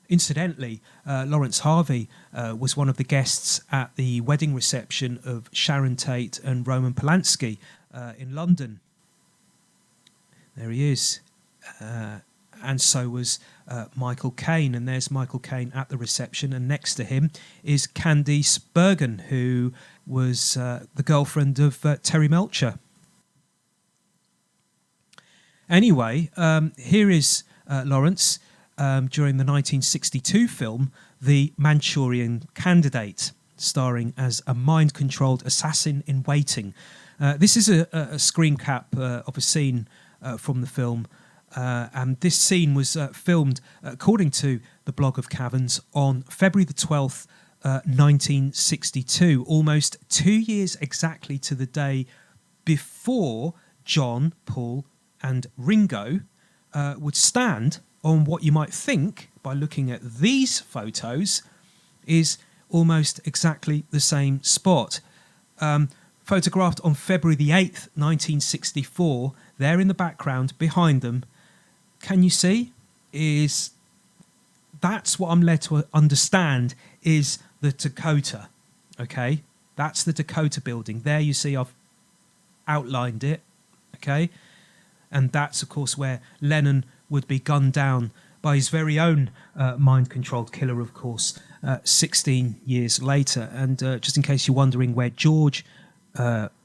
S1: Incidentally, Lawrence Harvey was one of the guests at the wedding reception of Sharon Tate and Roman Polanski in London. There he is. And so was Michael Caine, and there's Michael Caine at the reception, and next to him is Candice Bergen, who was the girlfriend of Terry Melcher. Anyway, here is Lawrence during the 1962 film The Manchurian Candidate, starring as a mind-controlled assassin in waiting. This is a screen cap of a scene from the film, and this scene was filmed, according to the Blog of Caverns, on February the 12th, 1962, almost 2 years exactly to the day before John, Paul and Ringo would stand on what you might think, by looking at these photos, is almost exactly the same spot. Photographed on February the 8th, 1964, there in the background, behind them, can you see, is that's what I'm led to understand is the Dakota, okay? That's the Dakota building. There you see I've outlined it, okay? And that's, of course, where Lennon would be gunned down by his very own mind-controlled killer, of course, 16 years later. And just in case you're wondering where George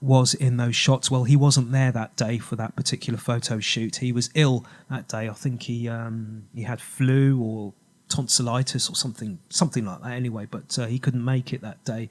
S1: was in those shots, well, he wasn't there that day for that particular photo shoot. He was ill that day. I think he had flu or tonsillitis or something like that anyway, but he couldn't make it that day.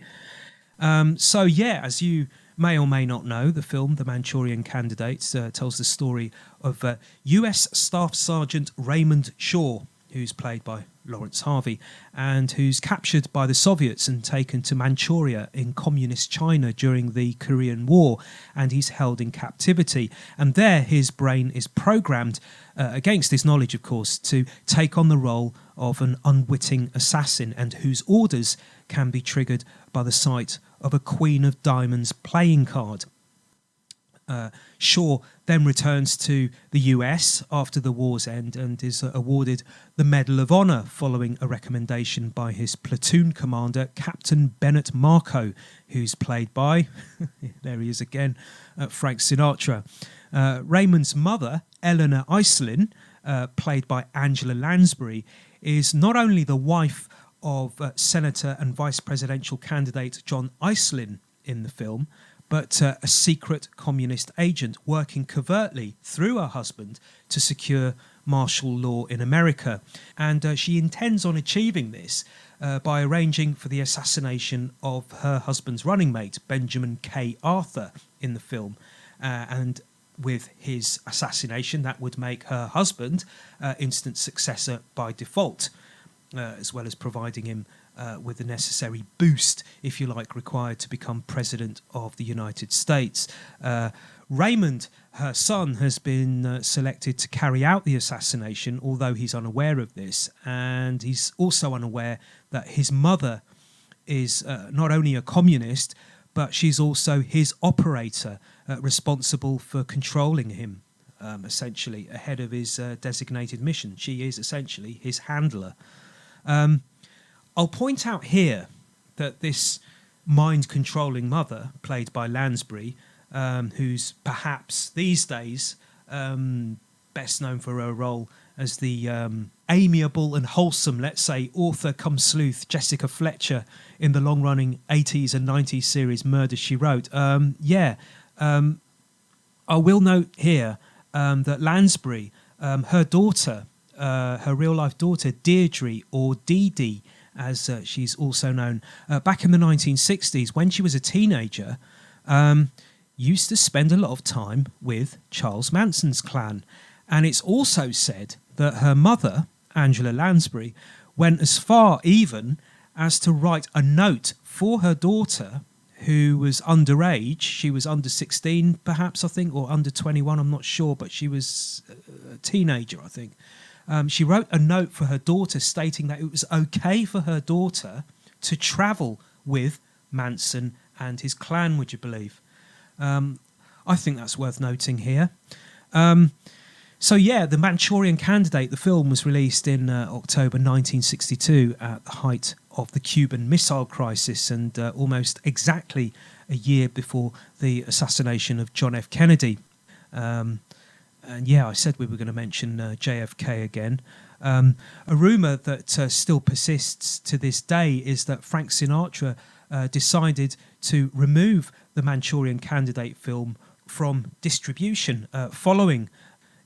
S1: So yeah, as you may or may not know, the film The Manchurian Candidate tells the story of US Staff Sergeant Raymond Shaw, who's played by Lawrence Harvey, and who's captured by the Soviets and taken to Manchuria in communist China during the Korean War, and he's held in captivity. And there his brain is programmed, against his knowledge of course, to take on the role of an unwitting assassin, and whose orders can be triggered by the sight of a Queen of Diamonds playing card. Shaw then returns to the US after the war's end and is awarded the Medal of Honor following a recommendation by his platoon commander, Captain Bennett Marco, who's played by, there he is again, Frank Sinatra. Raymond's mother, Eleanor Iselin, played by Angela Lansbury, is not only the wife of Senator and Vice Presidential candidate John Iselin in the film, but a secret communist agent working covertly through her husband to secure martial law in America. And she intends on achieving this by arranging for the assassination of her husband's running mate, Benjamin K. Arthur, in the film. And with his assassination, that would make her husband instant successor by default, as well as providing him with the necessary boost, if you like, required to become president of the United States. Raymond, her son, has been selected to carry out the assassination, although he's unaware of this. And he's also unaware that his mother is not only a communist, but she's also his operator, responsible for controlling him, essentially, ahead of his designated mission. She is essentially his handler. I'll point out here that this mind-controlling mother, played by Lansbury, who's perhaps these days best known for her role as the amiable and wholesome, let's say, author-cum-sleuth Jessica Fletcher in the long-running 80s and 90s series Murder, She Wrote. I will note here that Lansbury, her daughter, her real-life daughter, Deirdre, or Dee Dee, as she's also known, back in the 1960s, when she was a teenager, used to spend a lot of time with Charles Manson's clan. And it's also said that her mother, Angela Lansbury, went as far even as to write a note for her daughter, who was underage. She was under 16, perhaps, I think, or under 21, I'm not sure, but she was a teenager, I think. She wrote a note for her daughter stating that it was okay for her daughter to travel with Manson and his clan, would you believe? I think that's worth noting here. The Manchurian Candidate, the film, was released in October 1962 at the height of the Cuban Missile Crisis and almost exactly a year before the assassination of John F. Kennedy. I said we were going to mention JFK again. A rumour that still persists to this day is that Frank Sinatra decided to remove the Manchurian Candidate film from distribution following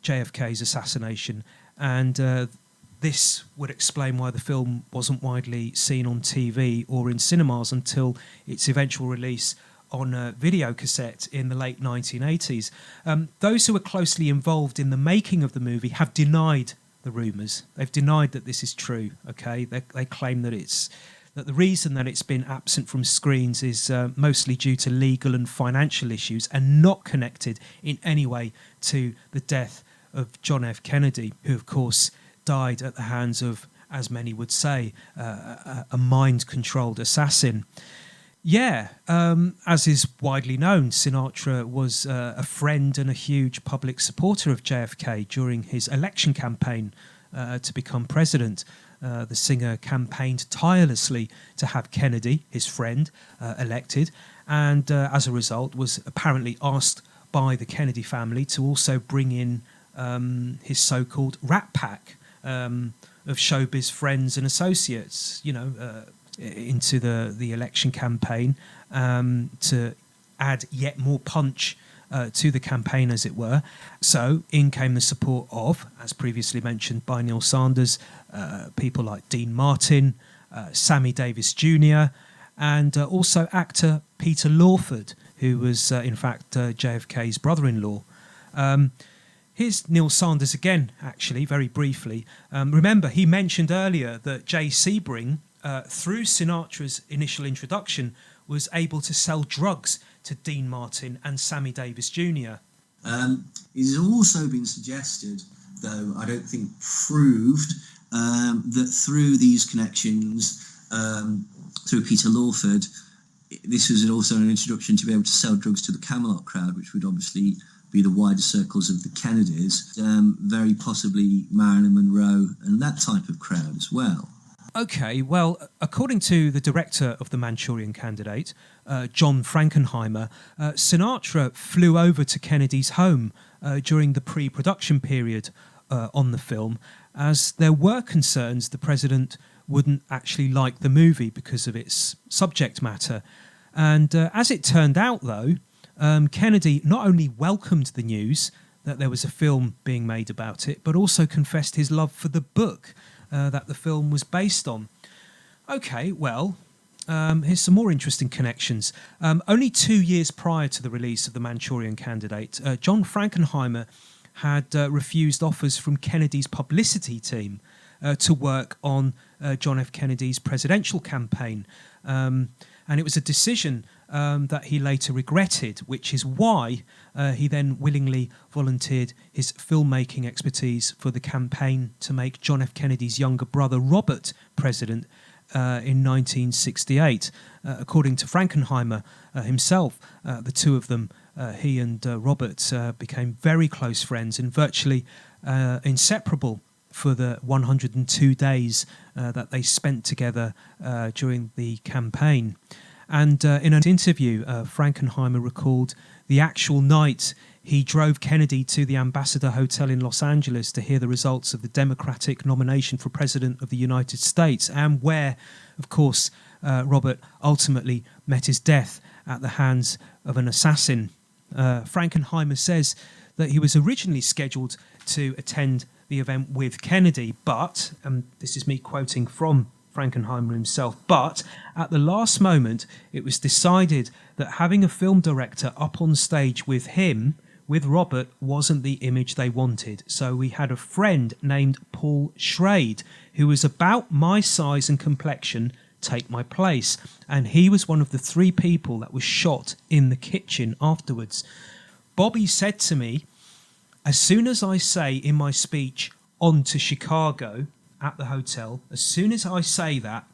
S1: JFK's assassination, and this would explain why the film wasn't widely seen on TV or in cinemas until its eventual release on video cassette in the late 1980s. Those who were closely involved in the making of the movie have denied the rumours. They've denied that this is true. Okay, they claim that that the reason that it's been absent from screens is mostly due to legal and financial issues and not connected in any way to the death of John F. Kennedy, who of course died at the hands of, as many would say, a mind-controlled assassin. As is widely known, Sinatra was a friend and a huge public supporter of JFK during his election campaign to become president. The singer campaigned tirelessly to have Kennedy, his friend, elected, and as a result was apparently asked by the Kennedy family to also bring in his so-called Rat Pack of showbiz friends and associates, into the election campaign to add yet more punch to the campaign, as it were. So in came the support of, as previously mentioned by Neil Sanders, people like Dean Martin, Sammy Davis Jr., and also actor Peter Lawford, who was in fact JFK's brother-in-law. Here's Neil Sanders again, actually, very briefly. Remember, he mentioned earlier that Jay Sebring, through Sinatra's initial introduction, was able to sell drugs to Dean Martin and Sammy Davis Jr.
S2: It has also been suggested, though I don't think proved, that through these connections, through Peter Lawford, this was also an introduction to be able to sell drugs to the Camelot crowd, which would obviously be the wider circles of the Kennedys, very possibly Marilyn Monroe and that type of crowd as well.
S1: Okay, well, according to the director of the Manchurian Candidate, John Frankenheimer, Sinatra flew over to Kennedy's home during the pre-production period on the film, as there were concerns the president wouldn't actually like the movie because of its subject matter. And as it turned out, though, Kennedy not only welcomed the news that there was a film being made about it, but also confessed his love for the book that the film was based on. Okay, well, here's some more interesting connections. Only 2 years prior to the release of The Manchurian Candidate, John Frankenheimer had refused offers from Kennedy's publicity team to work on John F. Kennedy's presidential campaign. And it was a decision that he later regretted, which is why he then willingly volunteered his filmmaking expertise for the campaign to make John F. Kennedy's younger brother Robert president in 1968. According to Frankenheimer himself, the two of them, he and Robert, became very close friends and virtually inseparable for the 102 days that they spent together during the campaign. And in an interview, Frankenheimer recalled the actual night he drove Kennedy to the Ambassador Hotel in Los Angeles to hear the results of the Democratic nomination for President of the United States, and where, of course, Robert ultimately met his death at the hands of an assassin. Frankenheimer says that he was originally scheduled to attend the event with Kennedy, but, and this is me quoting from Frankenheimer himself, but at the last moment it was decided that having a film director up on stage with him, with Robert, wasn't the image they wanted. So we had a friend named Paul Schrade, who was about my size and complexion, take my place, and he was one of the 3 people that was shot in the kitchen afterwards. Bobby said to me, as soon as I say in my speech, on to Chicago, at the hotel, as soon as I say that,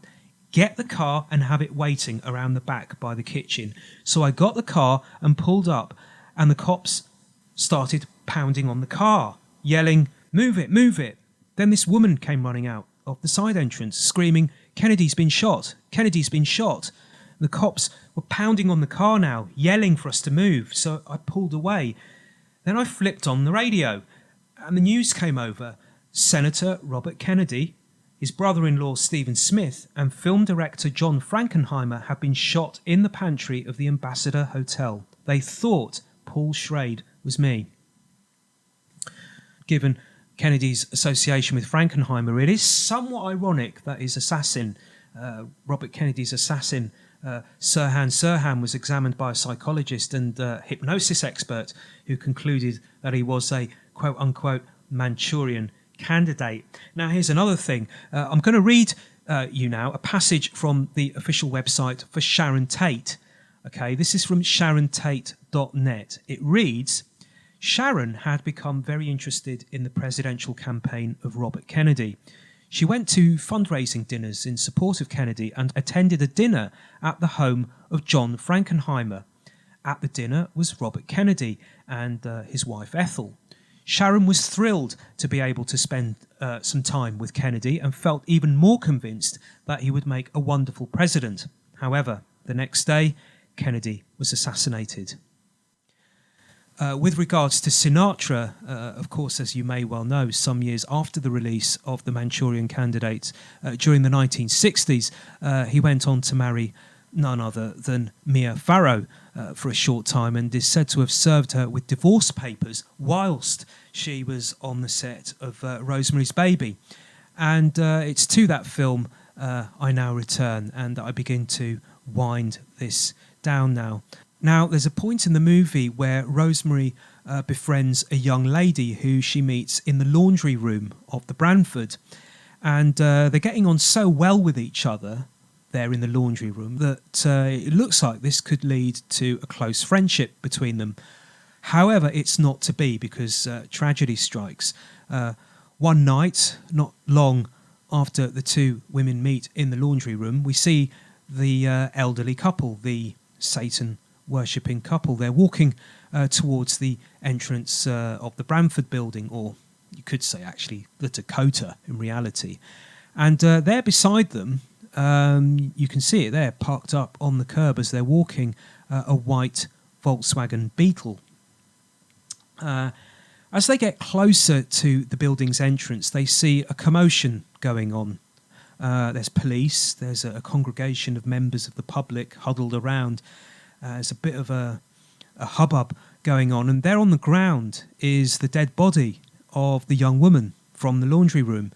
S1: get the car and have it waiting around the back by the kitchen. So I got the car and pulled up, and the cops started pounding on the car, yelling, move it, move it. Then this woman came running out of the side entrance, screaming, Kennedy's been shot, Kennedy's been shot. The cops were pounding on the car now, yelling for us to move, so I pulled away. Then I flipped on the radio, and the news came over. Senator Robert Kennedy, his brother-in-law Stephen Smith, and film director John Frankenheimer have been shot in the pantry of the Ambassador Hotel. They thought Paul Schrade was me. Given Kennedy's association with Frankenheimer, it is somewhat ironic that his assassin, Robert Kennedy's assassin, Sirhan Sirhan, was examined by a psychologist and hypnosis expert who concluded that he was a quote-unquote Manchurian Candidate. Now, here's another thing. I'm going to read you now a passage from the official website for Sharon Tate. Okay, this is from sharontate.net. It reads, Sharon had become very interested in the presidential campaign of Robert Kennedy. She went to fundraising dinners in support of Kennedy and attended a dinner at the home of John Frankenheimer. At the dinner was Robert Kennedy and his wife Ethel. Sharon was thrilled to be able to spend some time with Kennedy and felt even more convinced that he would make a wonderful president. However, the next day, Kennedy was assassinated. With regards to Sinatra, of course, as you may well know, some years after the release of The Manchurian Candidate, during the 1960s, he went on to marry none other than Mia Farrow for a short time, and is said to have served her with divorce papers whilst she was on the set of Rosemary's Baby. And it's to that film I now return, and I begin to wind this down now. Now, there's a point in the movie where Rosemary befriends a young lady who she meets in the laundry room of the Branford, and they're getting on so well with each other there in the laundry room that it looks like this could lead to a close friendship between them. However, it's not to be, because tragedy strikes. One night, not long after the two women meet in the laundry room, we see the elderly couple, the Satan worshipping couple. They're walking towards the entrance of the Bramford building, or you could say actually the Dakota in reality. And there beside them, you can see it there, parked up on the curb as they're walking, a white Volkswagen Beetle. As they get closer to the building's entrance, they see a commotion going on. There's police, there's a congregation of members of the public huddled around. There's a bit of a hubbub going on, and there on the ground is the dead body of the young woman from the laundry room.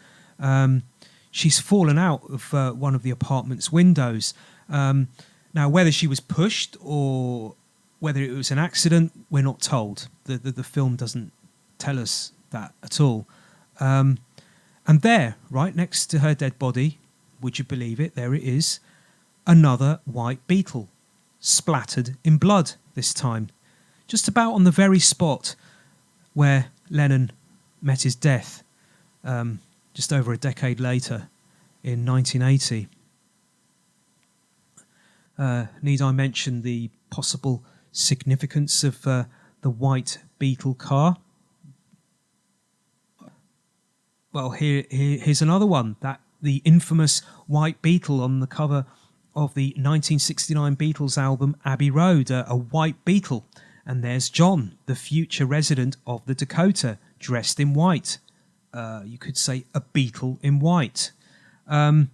S1: She's fallen out of one of the apartment's windows. Now, whether she was pushed or whether it was an accident, we're not told. The film doesn't tell us that at all. And there, right next to her dead body, would you believe it, there it is, another white Beetle, splattered in blood this time, just about on the very spot where Lennon met his death just over a decade later in 1980. Need I mention the possible significance of the white Beetle car? Well, here's another one. That the infamous white Beetle on the cover of the 1969 Beatles album Abbey Road, a white Beetle. And there's John, the future resident of the Dakota, dressed in white. You could say a Beetle in white. The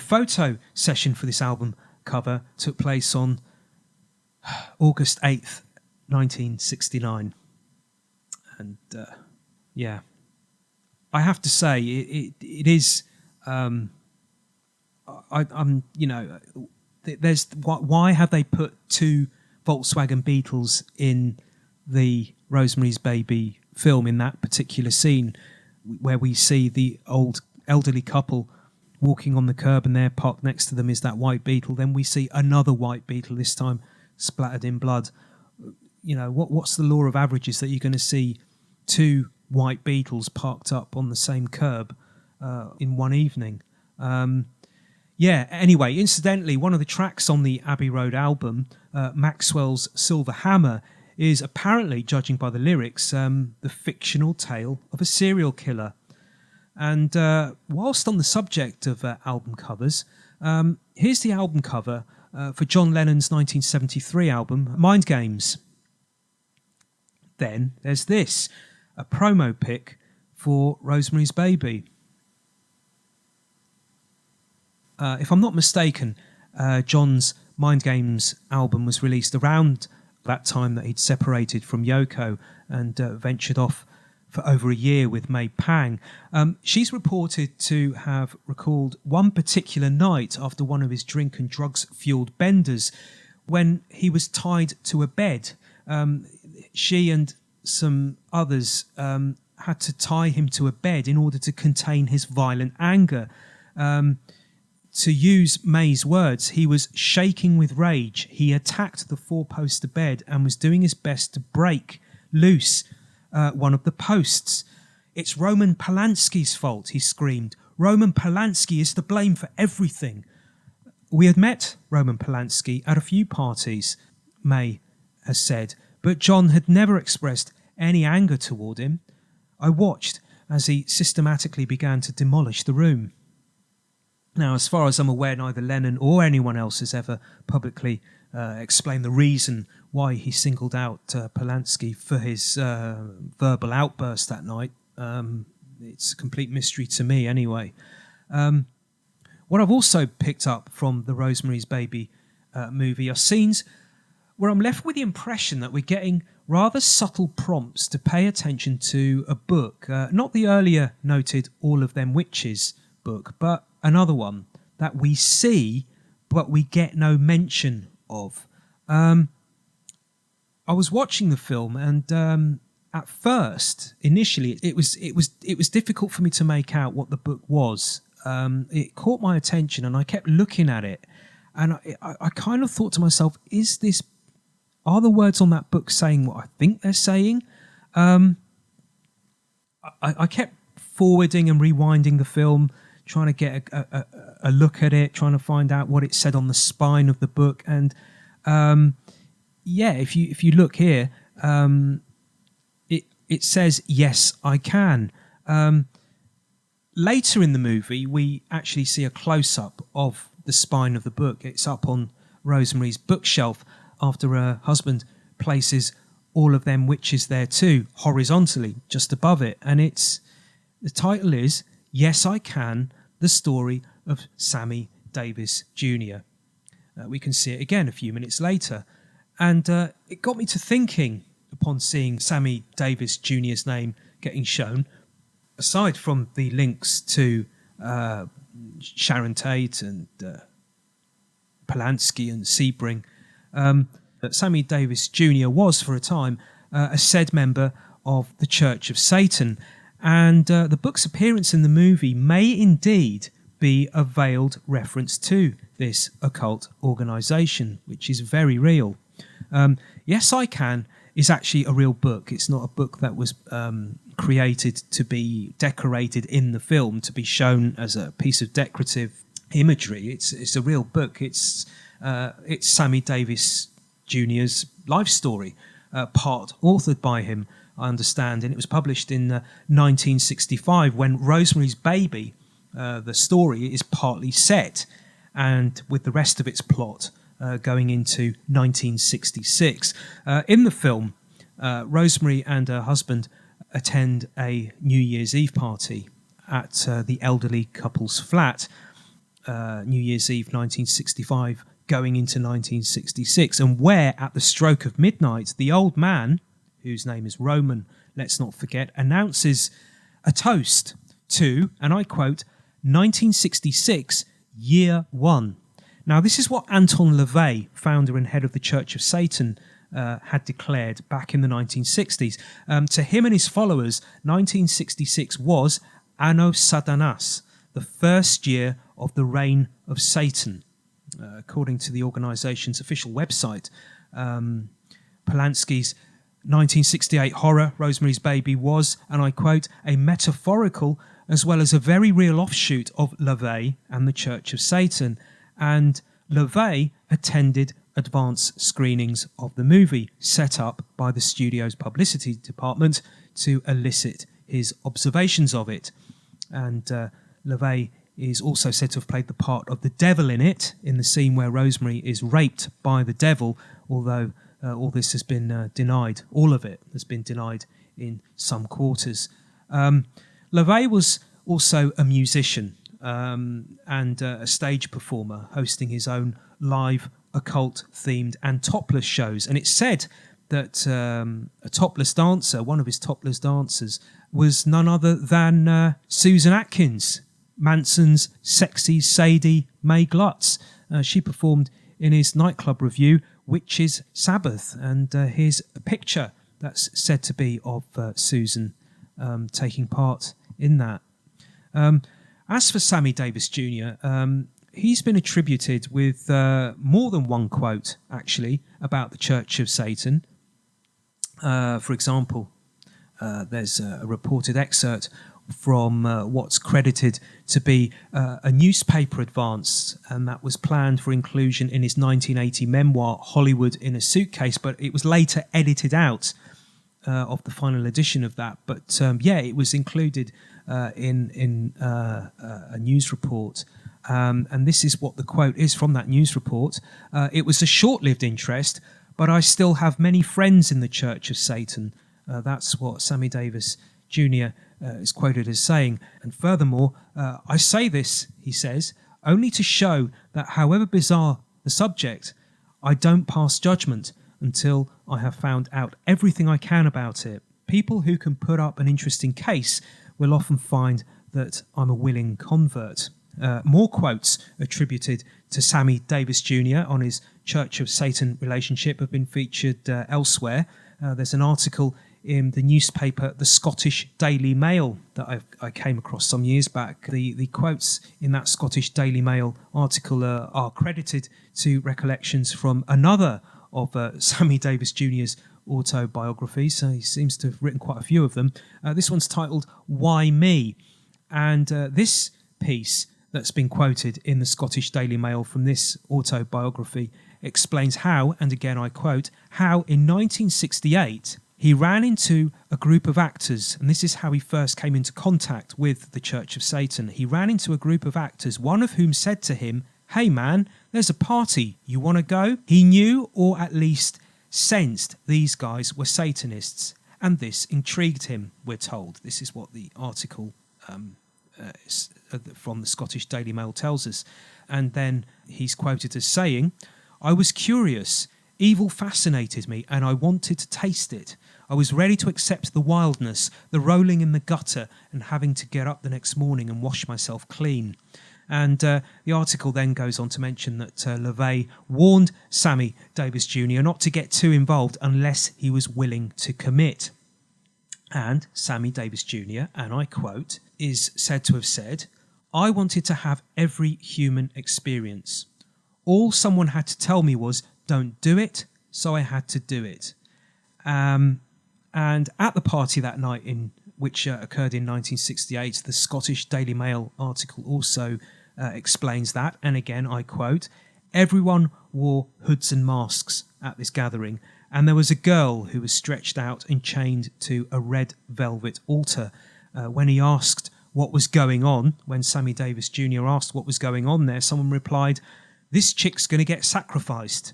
S1: photo session for this album cover took place on August 8th, 1969. And yeah, I have to say it is. I'm you know, there's why have they put two Volkswagen Beetles in the Rosemary's Baby film in that particular scene where we see the old elderly couple walking on the curb and there parked next to them is that white Beetle. Then we see another white Beetle, this time splattered in blood. You know, what's the law of averages that you're going to see two white Beetles parked up on the same curb in one evening? Yeah, anyway, incidentally, one of the tracks on the Abbey Road album, Maxwell's Silver Hammer, is apparently, judging by the lyrics, the fictional tale of a serial killer. And whilst on the subject of album covers, here's the album cover for John Lennon's 1973 album, Mind Games. Then there's this, a promo pic for Rosemary's Baby. If I'm not mistaken, John's Mind Games album was released around that time that he'd separated from Yoko and ventured off for over a year with May Pang. She's reported to have recalled one particular night after one of his drink and drugs-fueled benders when he was tied to a bed. She and some others had to tie him to a bed in order to contain his violent anger. To use May's words, he was shaking with rage. He attacked the four-poster bed and was doing his best to break loose one of the posts. "It's Roman Polanski's fault," he screamed. "Roman Polanski is to blame for everything." We had met Roman Polanski at a few parties, May has said, but John had never expressed any anger toward him. I watched as he systematically began to demolish the room. Now, as far as I'm aware, neither Lennon or anyone else has ever publicly explained the reason why he singled out Polanski for his verbal outburst that night. It's a complete mystery to me anyway. What I've also picked up from the Rosemary's Baby movie are scenes where I'm left with the impression that we're getting rather subtle prompts to pay attention to a book, not the earlier noted All of Them Witches book, but another one that we see but we get no mention of. I was watching the film and at first, initially, it was difficult for me to make out what the book was. It caught my attention and I kept looking at it, and I kind of thought to myself, are the words on that book saying what I think they're saying? I kept forwarding and rewinding the film trying to get a look at it, trying to find out what it said on the spine of the book. And if you look here, it says, "Yes, I can." Later in the movie, we actually see a close-up of the spine of the book. It's up on Rosemary's bookshelf after her husband places all of them witches there too, horizontally, just above it. And the title is "Yes, I Can, the Story of Sammy Davis Jr." We can see it again a few minutes later. And it got me to thinking, upon seeing Sammy Davis Jr.'s name getting shown, aside from the links to Sharon Tate and Polanski and Sebring, that Sammy Davis Jr. was, for a time, a said member of the Church of Satan. And the book's appearance in the movie may indeed be a veiled reference to this occult organisation, which is very real. Yes, I Can is actually a real book. It's not a book that was created to be decorated in the film, to be shown as a piece of decorative imagery. It's a real book. It's Sammy Davis Jr.'s life story, part authored by him, I understand, and it was published in 1965 when Rosemary's Baby, the story, is partly set, and with the rest of its plot going into 1966. In the film, Rosemary and her husband attend a New Year's Eve party at the elderly couple's flat, New Year's Eve 1965 going into 1966, and where at the stroke of midnight the old man, whose name is Roman, let's not forget, announces a toast to, and I quote, 1966, year one. Now, this is what Anton LaVey, founder and head of the Church of Satan, had declared back in the 1960s. To him and his followers, 1966 was Anno Satanas, the first year of the reign of Satan. According to the organisation's official website, Polanski's 1968 horror, Rosemary's Baby, was, and I quote, a metaphorical as well as a very real offshoot of LaVey and the Church of Satan. And LaVey attended advance screenings of the movie set up by the studio's publicity department to elicit his observations of it. And LaVey is also said to have played the part of the devil in it, in the scene where Rosemary is raped by the devil, although all this has been denied. All of it has been denied in some quarters. LaVey was also a musician and a stage performer, hosting his own live occult-themed and topless shows. And it's said that a topless dancer, one of his topless dancers, was none other than Susan Atkins, Manson's sexy Sadie Mae Glutz. She performed in his nightclub review, Witches' Sabbath, and here's a picture that's said to be of Susan taking part in that. As for Sammy Davis Jr., he's been attributed with more than one quote, actually, about the Church of Satan. For example, there's a reported excerpt from what's credited to be a newspaper advance, and that was planned for inclusion in his 1980 memoir, Hollywood in a Suitcase, but it was later edited out of the final edition of that. But it was included in a news report. And this is what the quote is from that news report. It was a short-lived interest, but I still have many friends in the Church of Satan. That's what Sammy Davis Jr. Is quoted as saying. And furthermore, I say this, he says, only to show that however bizarre the subject, I don't pass judgment until I have found out everything I can about it. People who can put up an interesting case will often find that I'm a willing convert. More quotes attributed to Sammy Davis Jr. on his Church of Satan relationship have been featured elsewhere. There's an article in the newspaper, the Scottish Daily Mail, that I came across some years back. The quotes in that Scottish Daily Mail article are credited to recollections from another of Sammy Davis Jr.'s autobiographies. So he seems to have written quite a few of them. This one's titled Why Me? And this piece that's been quoted in the Scottish Daily Mail from this autobiography explains how, and again I quote, how in 1968 he ran into a group of actors, and this is how he first came into contact with the Church of Satan. He ran into a group of actors, one of whom said to him, "Hey man, there's a party, you want to go?" He knew, or at least sensed, these guys were Satanists, and this intrigued him, we're told. This is what the article from the Scottish Daily Mail tells us. And then he's quoted as saying, "I was curious, evil fascinated me, and I wanted to taste it. I was ready to accept the wildness, the rolling in the gutter, and having to get up the next morning and wash myself clean." And the article then goes on to mention that LaVey warned Sammy Davis Jr. not to get too involved unless he was willing to commit. And Sammy Davis Jr., and I quote, is said to have said, "I wanted to have every human experience. All someone had to tell me was, don't do it, so I had to do it." And at the party that night, which occurred in 1968, the Scottish Daily Mail article also explains that. And again, I quote, "Everyone wore hoods and masks at this gathering, and there was a girl who was stretched out and chained to a red velvet altar. When he asked what was going on, when Sammy Davis Jr. asked what was going on there, someone replied, 'This chick's going to get sacrificed.'"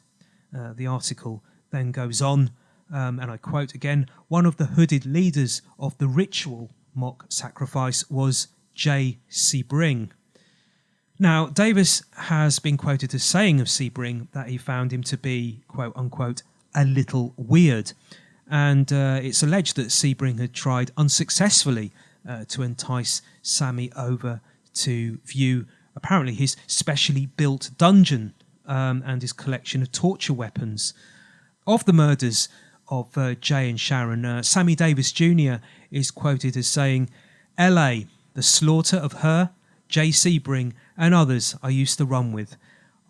S1: The article then goes on, and I quote again, "One of the hooded leaders of the ritual mock sacrifice was J. Sebring." Now, Davis has been quoted as saying of Sebring that he found him to be, quote unquote, "a little weird." And it's alleged that Sebring had tried unsuccessfully to entice Sammy over to view apparently his specially built dungeon and his collection of torture weapons. Of the murders of Jay and Sharon, Sammy Davis Jr. is quoted as saying, "LA, the slaughter of her, Jay Sebring, and others I used to run with.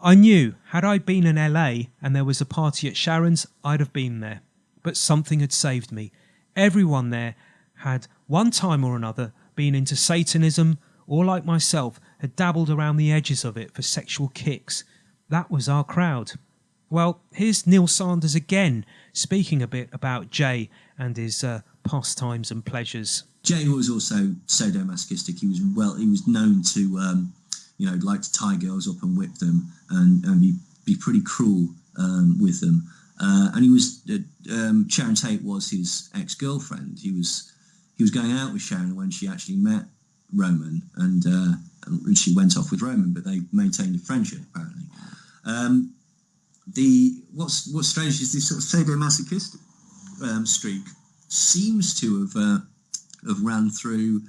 S1: I knew, had I been in LA and there was a party at Sharon's, I'd have been there. But something had saved me. Everyone there had, one time or another, been into Satanism, or like myself, had dabbled around the edges of it for sexual kicks. That was our crowd." Well, here's Neil Sanders again, speaking a bit about Jay and his pastimes and pleasures.
S2: Jay was also sadomasochistic. He was known to, like to tie girls up and whip them and be pretty cruel with them. And he was Sharon Tate was his ex-girlfriend. He was going out with Sharon when she actually met Roman, and she went off with Roman, but they maintained a friendship apparently. What's strange is this sort of sadomasochistic streak seems to have ran through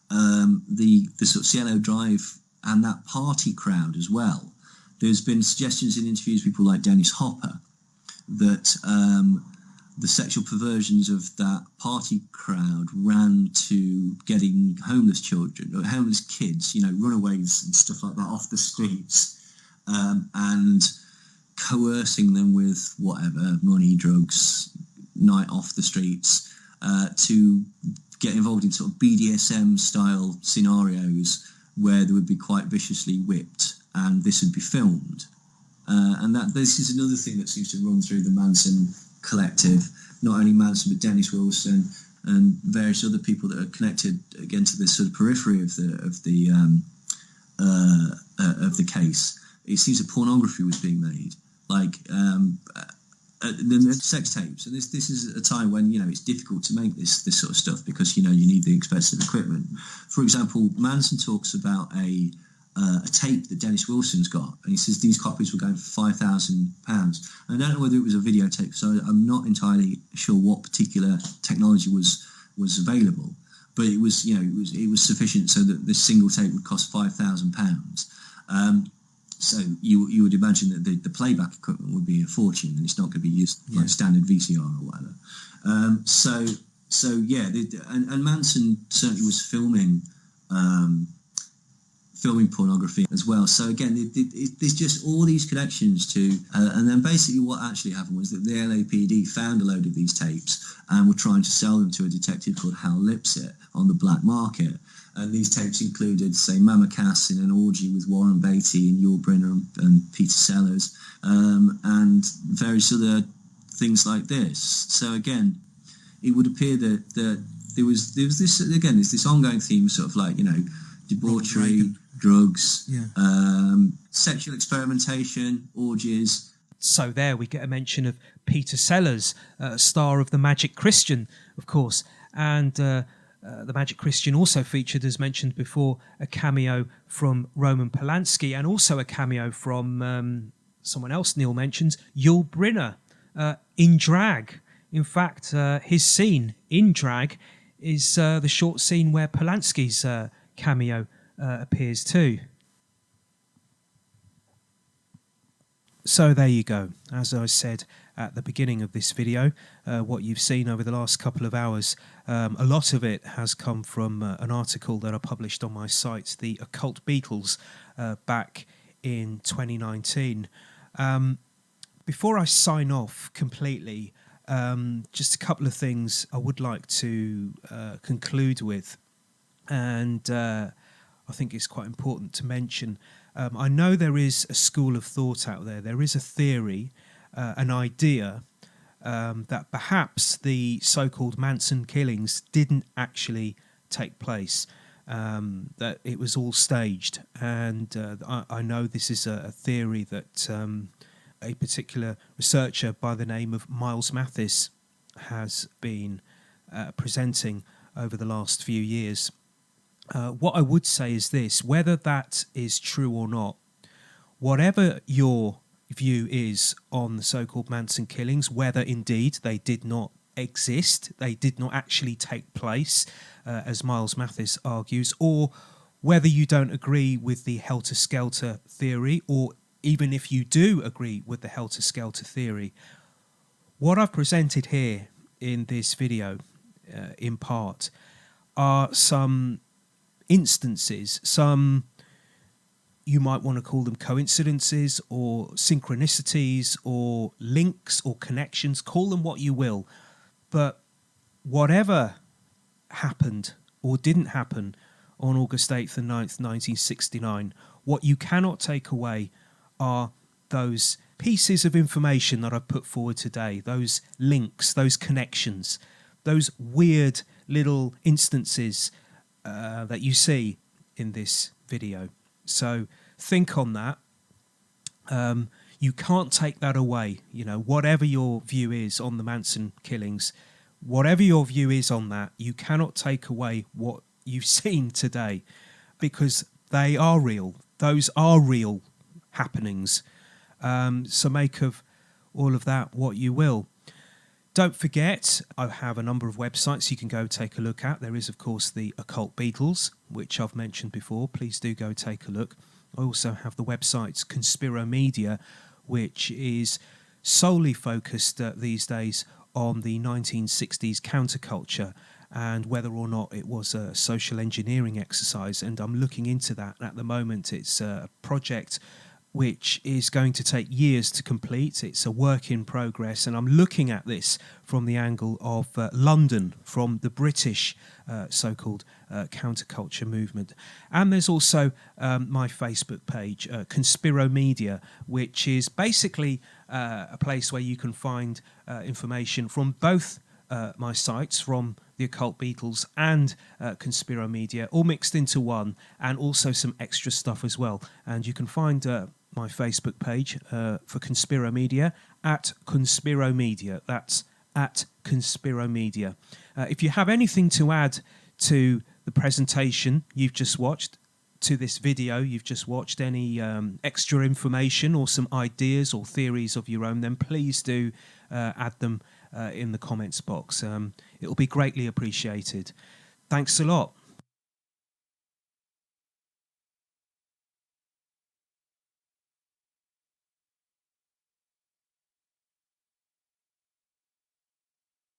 S2: the sort of Cielo Drive and that party crowd as well. There's been suggestions in interviews with people like Dennis Hopper that the sexual perversions of that party crowd ran to getting homeless children or homeless kids, runaways and stuff like that off the streets, and coercing them with whatever, money, drugs, night off the streets, to get involved in sort of BDSM style scenarios where they would be quite viciously whipped, and this would be filmed. And that this is another thing that seems to run through the Manson collective, not only Manson but Dennis Wilson and various other people that are connected again to this sort of periphery of the case. It seems that pornography was being made, like the sex tapes, and this is a time when it's difficult to make this sort of stuff because you need the expensive equipment. For example, Manson talks about a tape that Dennis Wilson's got, and he says these copies were going for £5,000. I don't know whether it was a videotape, so I'm not entirely sure what particular technology was available, but it was it was sufficient so that this single tape would cost £5,000. So you would imagine that the playback equipment would be a fortune, and it's not going to be used like standard VCR or whatever. And Manson certainly was filming filming pornography as well. So again, there's just all these connections to, and then basically what actually happened was that the LAPD found a load of these tapes and were trying to sell them to a detective called Hal Lipsett on the black market. And these tapes included, say, Mama Cass in an orgy with Warren Beatty and Yul Brynner and Peter Sellers, and various other things like this. So again, it would appear that there was this, again, there's this ongoing theme, sort of like, debauchery, drugs, sexual experimentation, orgies.
S1: So there we get a mention of Peter Sellers, star of The Magic Christian, of course, and The Magic Christian also featured, as mentioned before, a cameo from Roman Polanski, and also a cameo from someone else Neil mentions, Yul Brynner, in drag. In fact, his scene in drag is the short scene where Polanski's cameo appears too. So there you go. As I said at the beginning of this video, what you've seen over the last couple of hours, a lot of it has come from an article that I published on my site, The Occult Beatles, back in 2019. Before I sign off completely, just a couple of things I would like to conclude with, and I think it's quite important to mention. I know there is a school of thought out there. There is a theory, an idea, that perhaps the so-called Manson killings didn't actually take place, that it was all staged. And I know this is a theory that a particular researcher by the name of Miles Mathis has been presenting over the last few years. What I would say is this: whether that is true or not, whatever your view is on the so-called Manson killings, whether indeed they did not exist, they did not actually take place, as Miles Mathis argues, or whether you don't agree with the Helter Skelter theory, or even if you do agree with the Helter Skelter theory, what I've presented here in this video, in part, are some instances, some, you might want to call them coincidences or synchronicities or links or connections, call them what you will, but whatever happened or didn't happen on August 8th and 9th, 1969, what you cannot take away are those pieces of information that I've put forward today, those links, those connections, those weird little instances that you see in this video. So think on that. You can't take that away. Whatever your view is on the Manson killings, whatever your view is on that, you cannot take away what you've seen today, because they are real. Those are real happenings. So make of all of that what you will. Don't forget, I have a number of websites you can go take a look at. There is, of course, the Occult Beatles, which I've mentioned before. Please do go take a look. I also have the website Conspiromedia, which is solely focused these days on the 1960s counterculture and whether or not it was a social engineering exercise. And I'm looking into that at the moment. It's a project which is going to take years to complete. It's a work in progress, and I'm looking at this from the angle of London, from the British so-called counterculture movement. And there's also my Facebook page, Conspiromedia, which is basically a place where you can find information from both my sites, from the Occult Beatles and Conspiromedia, all mixed into one, and also some extra stuff as well. And you can find my Facebook page for Conspiromedia at Conspiromedia. That's at Conspiromedia. If you have anything to add to the presentation you've just watched, to this video you've just watched, any extra information or some ideas or theories of your own, then please do add them in the comments box. It will be greatly appreciated. Thanks a lot.